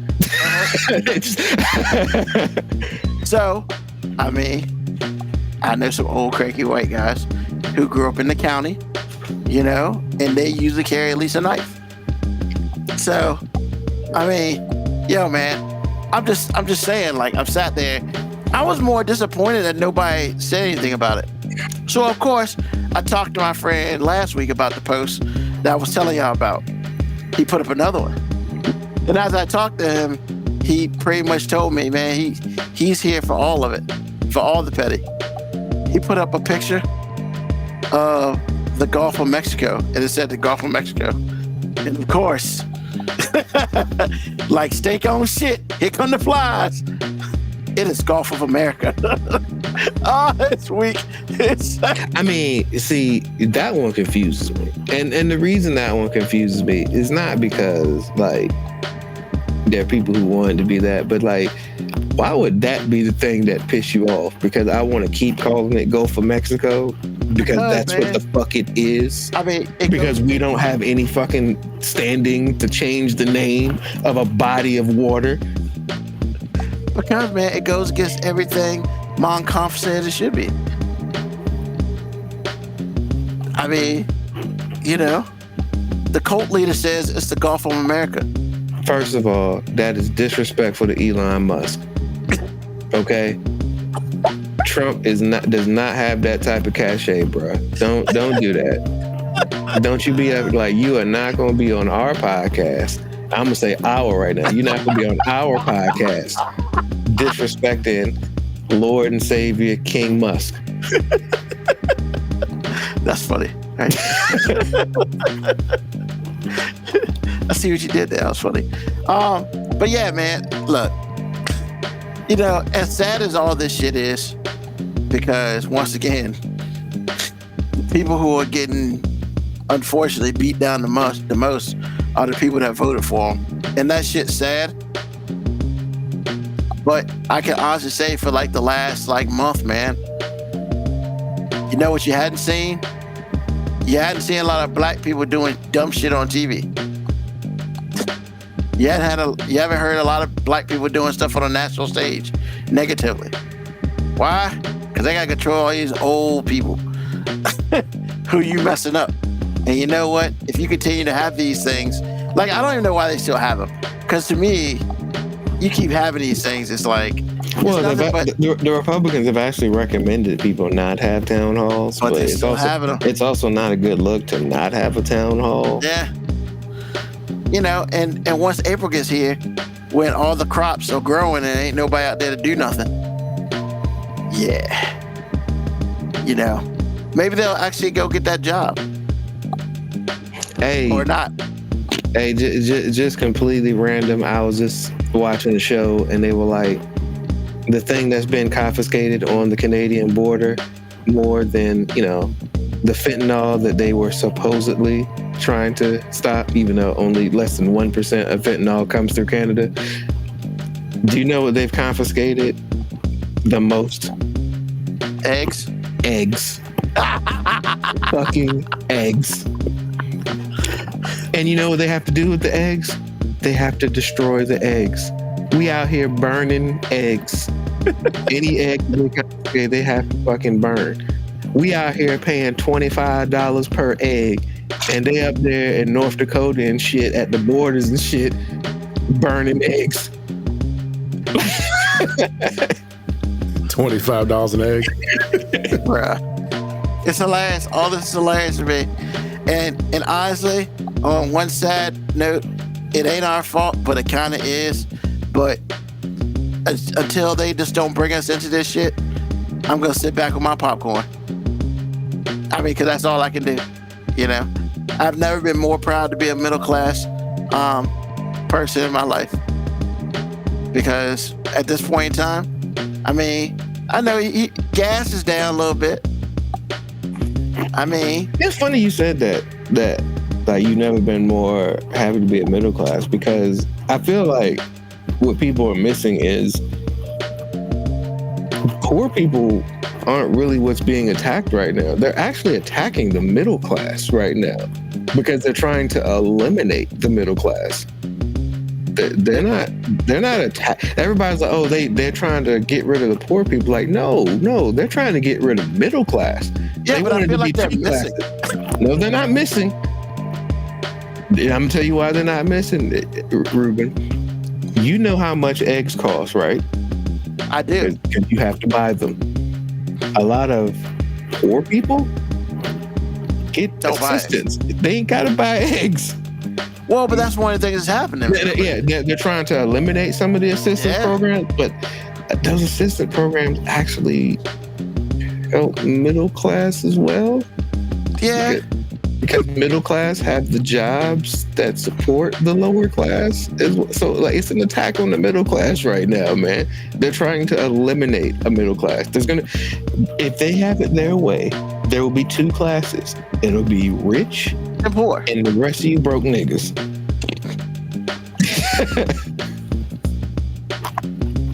Speaker 4: So, I mean, I know some old cranky white guys who grew up in the county, you know, and they usually carry at least a knife. So, I mean, yo, man, I'm just saying, like, I've sat there. I was more disappointed that nobody said anything about it. So, of course, I talked to my friend last week about the post that I was telling y'all about. He put up another one. And as I talked to him, he pretty much told me, man, he's here for all of it, for all the petty. He put up a picture of the Gulf of Mexico, and it said the Gulf of Mexico. And of course, like steak on shit, here come the flies. It is Gulf of America. Oh, it's weak.
Speaker 3: I mean, see, that one confuses me. And the reason that one confuses me is not because, like, there are people who want it to be that, but, like, why would that be the thing that piss you off? Because I want to keep calling it Gulf of Mexico? Because that's
Speaker 4: man,
Speaker 3: what the fuck it is?
Speaker 4: I mean,
Speaker 3: Because we don't have any fucking standing to change the name of a body of water?
Speaker 4: Because, man, it goes against everything Monconf said it should be. I mean, you know, the cult leader says it's the Gulf of America.
Speaker 3: First of all, that is disrespectful to Elon Musk. Okay? Trump does not have that type of cachet, bro. Don't do that. Don't you be like, you are not going to be on our podcast. I'm going to say our right now. You're not going to be on our podcast disrespecting Lord and Savior King Musk.
Speaker 4: That's funny. Right? I see what you did there. That was funny. But yeah, man, look, You know, as sad as all this shit is, because once again, people who are getting unfortunately beat down the most are the people that voted for them, and that shit's sad. But I can honestly say for like the last like month, man, you know what you hadn't seen? You hadn't seen a lot of black people doing dumb shit on TV. You haven't heard a lot of black people doing stuff on the national stage negatively. Why? Because they got to control all these old people who you messing up. And you know what? If you continue to have these things, like, I don't even know why they still have them. Because to me, you keep having these things, it's like,
Speaker 3: well, the Republicans have actually recommended people not have town halls,
Speaker 4: but it's
Speaker 3: also not a good look to not have a town hall.
Speaker 4: Yeah. You know, and once April gets here, when all the crops are growing and ain't nobody out there to do nothing, yeah. You know, maybe they'll actually go get that job.
Speaker 3: Hey.
Speaker 4: Or not.
Speaker 3: Hey, just completely random. I was just watching the show and they were like, the thing that's been confiscated on the Canadian border more than, you know, the fentanyl that they were supposedly trying to stop, even though only less than 1% of fentanyl comes through Canada. Do you know what they've confiscated the most?
Speaker 4: Eggs.
Speaker 3: Fucking eggs. And you know what they have to do with the eggs? They have to destroy the eggs. We out here burning eggs. Any egg they have to fucking burn. We out here paying $25 per egg, and they up there in North Dakota and shit at the borders and shit burning eggs.
Speaker 2: $25 an egg.
Speaker 4: Bruh. It's hilarious. All this is hilarious to me. And honestly, on one sad note, it ain't our fault, but it kind of is. But until they just don't bring us into this shit, I'm going to sit back with my popcorn. I mean, because that's all I can do, you know? I've never been more proud to be a middle-class person in my life. Because at this point in time, I mean, I know gas is down a little bit. I mean,
Speaker 3: it's funny you said that like you've never been more happy to be a middle class, because I feel like what people are missing is poor people aren't really what's being attacked right now. They're actually attacking the middle class right now because they're trying to eliminate the middle class. They're not everybody's like, oh, they're trying to get rid of the poor people. Like, no, they're trying to get rid of middle class.
Speaker 4: Yeah,
Speaker 3: they
Speaker 4: but I feel like they're
Speaker 3: missing. No, they're not missing. I'm gonna tell you why they're not missing, Ruben. You know how much eggs cost, right?
Speaker 4: I do.
Speaker 3: Because you have to buy them. A lot of poor people get assistance. They ain't gotta buy eggs.
Speaker 4: Well, but that's one of the things that's happening.
Speaker 3: Yeah, they're trying to eliminate some of the assistance programs, but those assistance programs actually help middle class as well.
Speaker 4: Yeah.
Speaker 3: Because middle class have the jobs that support the lower class. So like, it's an attack on the middle class right now, man. They're trying to eliminate a middle class. If they have it their way, there will be two classes. It'll be rich
Speaker 4: and poor,
Speaker 3: and the rest of you broke niggas.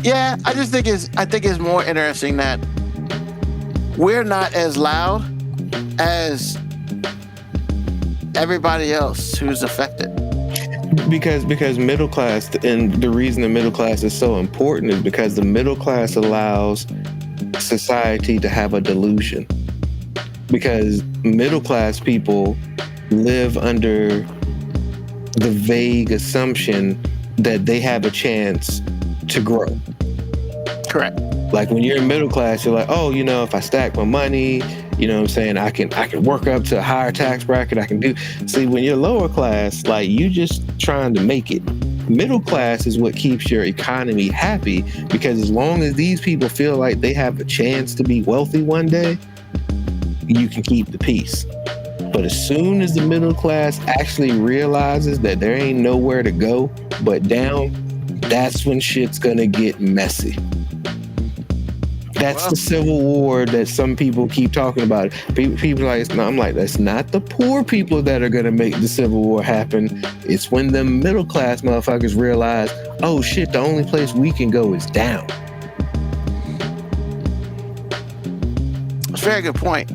Speaker 4: Yeah, I think it's more interesting that we're not as loud as everybody else who's affected.
Speaker 3: Because middle class, and the reason the middle class is so important is because the middle class allows society to have a delusion. Because middle class people live under the vague assumption that they have a chance to grow.
Speaker 4: Correct.
Speaker 3: Like when you're in middle class, you're like, oh, you know, if I stack my money, you know what I'm saying, I can work up to a higher tax bracket. I can do. See, when you're lower class, like you just trying to make it. Middle class is what keeps your economy happy, because as long as these people feel like they have a chance to be wealthy one day, you can keep the peace. But as soon as the middle class actually realizes that there ain't nowhere to go but down, That's when shit's gonna get messy. That's the Civil War that some people keep talking about. People are like, no, I'm like, that's not the poor people that are gonna make the Civil War happen. It's when the middle class motherfuckers realize, oh shit, the only place we can go is down.
Speaker 4: That's a very good point.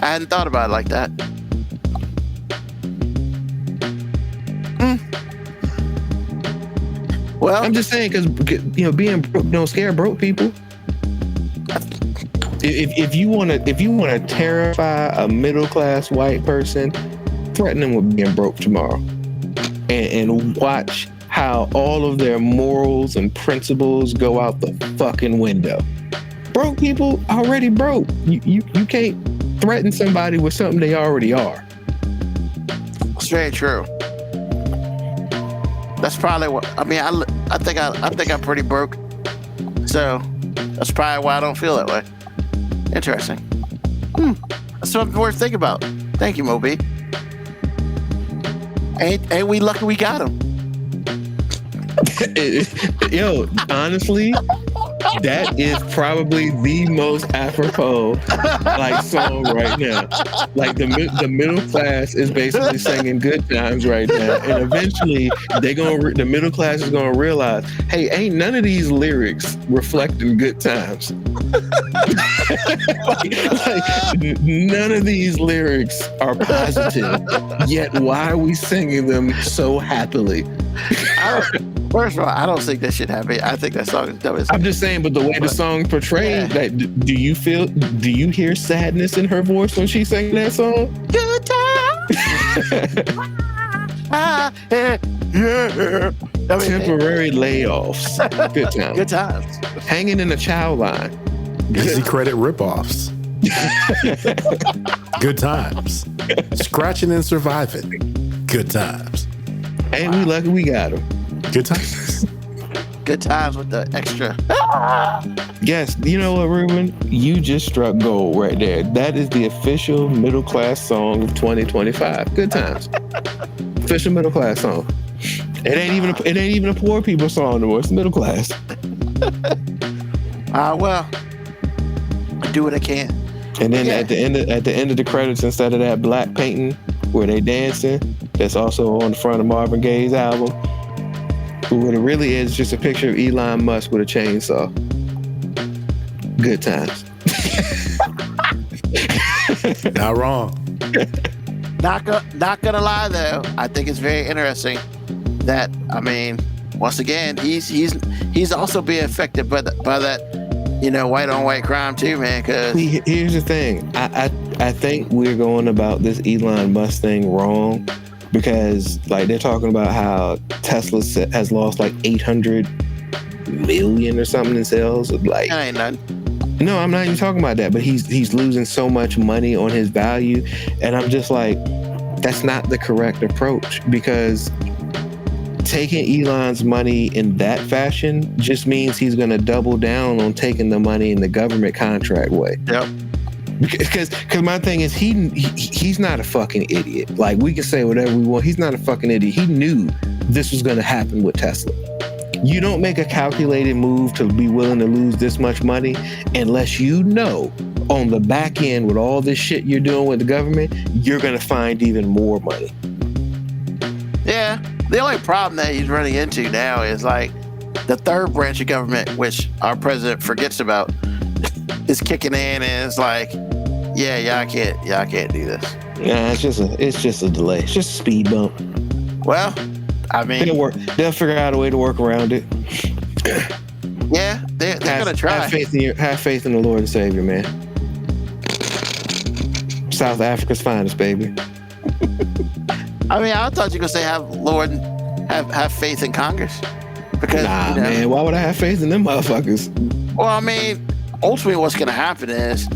Speaker 4: I hadn't thought about it like that. Well,
Speaker 3: I'm just saying, because being broke don't scare broke people. If you want to terrify a middle class white person, threaten them with being broke tomorrow, and watch how all of their morals and principles go out the fucking window. Broke people already broke. You can't threaten somebody with something they already are.
Speaker 4: it's very true. That's probably what I mean. I think I'm pretty broke, so that's probably why I don't feel that way. Interesting. That's something worth thinking about. Thank you, Moby. Ain't we lucky we got him?
Speaker 3: Yo, honestly, that is probably the most apropos song right now. Like the middle class is basically singing good times right now, and eventually the middle class is gonna realize, hey, ain't none of these lyrics reflecting good times. None of these lyrics are positive. Yet why are we singing them so happily?
Speaker 4: First of all, I don't think that shit happened. I think that song is dumb as
Speaker 3: I'm just saying, but the way the song portrayed, do you hear sadness in her voice when she's singing that song?
Speaker 4: Good time.
Speaker 3: Temporary layoffs. Good times.
Speaker 4: Good times.
Speaker 3: Hanging in a child line.
Speaker 2: Easy credit ripoffs. Good times. Scratching and surviving. Good times.
Speaker 3: Ain't we lucky we got him?
Speaker 2: Good times.
Speaker 4: Good times with the extra.
Speaker 3: Yes, you know what, Ruben? You just struck gold right there. That is the official middle class song of 2025. Good times. Official middle class song. It ain't even a poor people song anymore. It's middle class.
Speaker 4: Well, I do what I can.
Speaker 3: And then at the end of the credits, instead of that black painting where they dancing, that's also on the front of Marvin Gaye's album. What it really is just a picture of Elon Musk with a chainsaw. Good times.
Speaker 2: Not wrong.
Speaker 4: Not gonna lie though, I think it's very interesting that once again he's also being affected by that white on white crime too, man. Because
Speaker 3: here's the thing, I think we're going about this Elon Musk thing wrong. Because they're talking about how Tesla has lost 800 million or something in sales.
Speaker 4: That ain't nothing.
Speaker 3: No, I'm not even talking about that. But he's losing so much money on his value, and I'm just like, that's not the correct approach. Because taking Elon's money in that fashion just means he's going to double down on taking the money in the government contract way.
Speaker 4: Yep.
Speaker 3: Because my thing is he's not a fucking idiot. We can say whatever we want. He's not a fucking idiot. He knew this was going to happen with Tesla. You don't make a calculated move to be willing to lose this much money unless you know on the back end with all this shit you're doing with the government, you're going to find even more money.
Speaker 4: Yeah. The only problem that he's running into now is the third branch of government, which our president forgets about, is kicking in, and it's y'all can't do this.
Speaker 3: Nah, it's just a delay. It's just a speed bump.
Speaker 4: Well,
Speaker 3: they'll figure out a way to work around it.
Speaker 4: Yeah, they're gonna try.
Speaker 3: Have faith in the Lord and Savior, man. South Africa's finest, baby.
Speaker 4: I thought you were gonna say have faith in Congress. Because
Speaker 3: man, why would I have faith in them motherfuckers?
Speaker 4: Well, ultimately what's going to happen is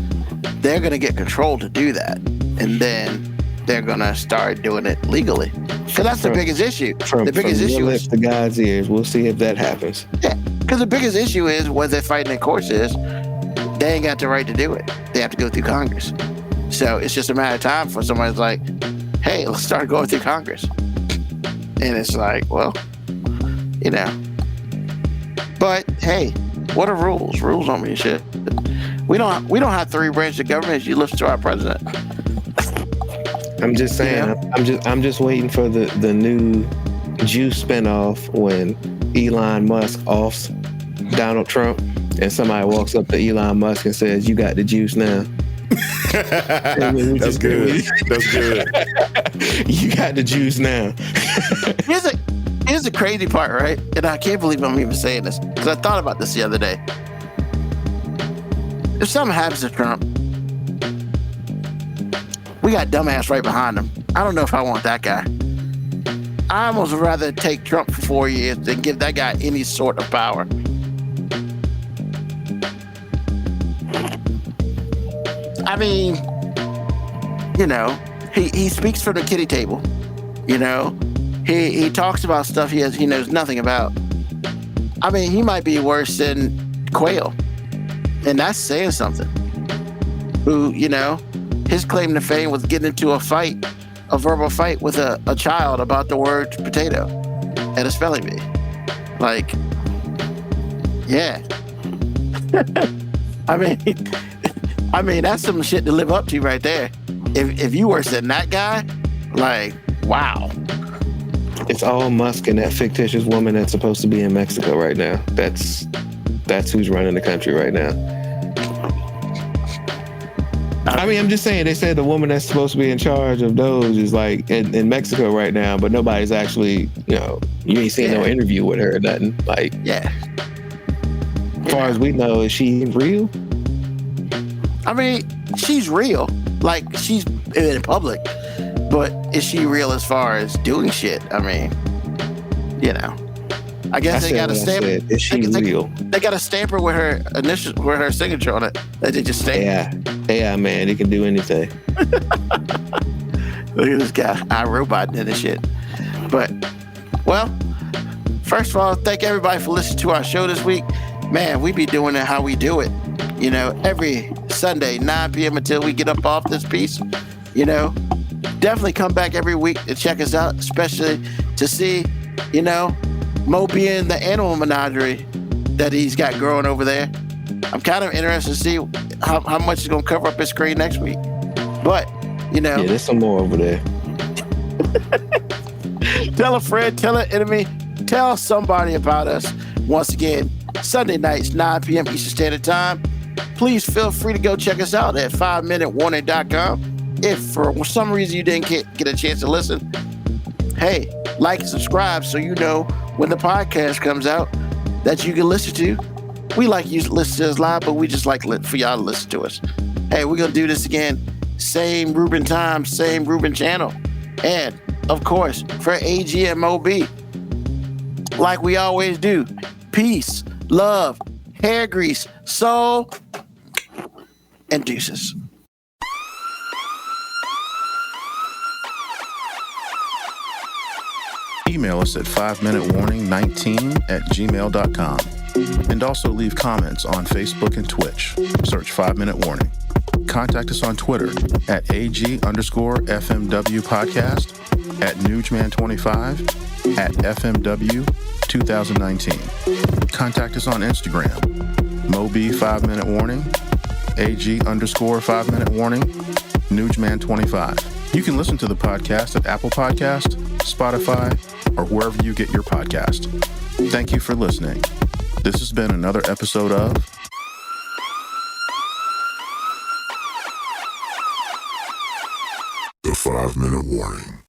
Speaker 4: they're going to get control to do that, and then they're going to start doing it legally, because that's the biggest issue. The biggest issue is Yeah, because the biggest issue is what they're fighting in courts is they ain't got the right to do it. They have to go through Congress. So it's just a matter of time for somebody's like, hey, let's start going through Congress. And it's well, But hey, what are rules? Rules don't mean shit. We don't have three branches of government. You listen to our president.
Speaker 3: I'm just saying.
Speaker 4: Yeah.
Speaker 3: I'm just waiting for the new juice spinoff when Elon Musk offs Donald Trump, and somebody walks up to Elon Musk and says, "You got the juice now."
Speaker 2: That's good. That's good.
Speaker 3: You got the juice now.
Speaker 4: Here's the crazy part, right? And I can't believe I'm even saying this because I thought about this the other day. If something happens to Trump, we got dumbass right behind him. I don't know if I want that guy. I almost would rather take Trump for 4 years than give that guy any sort of power. I mean, you know, he speaks from the kiddie table. You know, he talks about stuff he knows nothing about. I mean, he might be worse than Quayle, and that's saying something. Who, you know, his claim to fame was getting into a verbal fight with a child about the word potato at a spelling bee. Like, yeah. I mean, that's some shit to live up to right there. If you worse than that guy, like, wow.
Speaker 3: It's all Musk and that fictitious woman that's supposed to be in Mexico right now. That's who's running the country right now. I mean, I'm just saying, they said the woman that's supposed to be in charge of those is like in Mexico right now, but nobody's actually, you know, you ain't seen no interview with her or nothing. Like,
Speaker 4: yeah.
Speaker 3: As far as we know, is she real?
Speaker 4: I mean, she's real. Like, she's in public. But is she real as far as doing shit? I mean, you know. I guess they got to stamp it.
Speaker 3: Is she real?
Speaker 4: They got to stamp her with her initial, with her signature on it. That they just stamp.
Speaker 3: Yeah, man, it can do anything.
Speaker 4: Look at this guy, iRobot and this shit. But, well, first of all, thank everybody for listening to our show this week. Man, we be doing it how we do it. You know, every Sunday, 9 p.m. until we get up off this piece. You know, definitely come back every week to check us out, especially to see, you know, Mo being the animal menagerie that he's got growing over there. I'm kind of interested to see how much is going to cover up his screen next week. But, you know.
Speaker 3: Yeah, there's some more over there.
Speaker 4: Tell a friend, tell an enemy, tell somebody about us. Once again, Sunday nights, 9 p.m. Eastern Standard Time. Please feel free to go check us out at 5minutewarning.com. If for some reason you didn't get a chance to listen, hey, like and subscribe so you know when the podcast comes out that you can listen to. We like you to listen to us live, but we just like for y'all to listen to us. Hey, we're going to do this again. Same Ruben time, same Ruben channel. And, of course, for AG and MoB, like we always do, peace, love, hair grease, soul, and deuces.
Speaker 2: Email us at 5minutewarning19@gmail.com. And also leave comments on Facebook and Twitch. Search 5 Minute Warning. Contact us on Twitter at AG_FMW podcast, at Newsman25, at FMW 2019. Contact us on Instagram, Moby 5 Minute Warning, AG_5 Minute Warning, Newsman25. You can listen to the podcast at Apple Podcast, Spotify, or wherever you get your podcast. Thank you for listening. This has been another episode of
Speaker 1: The 5 Minute Warning.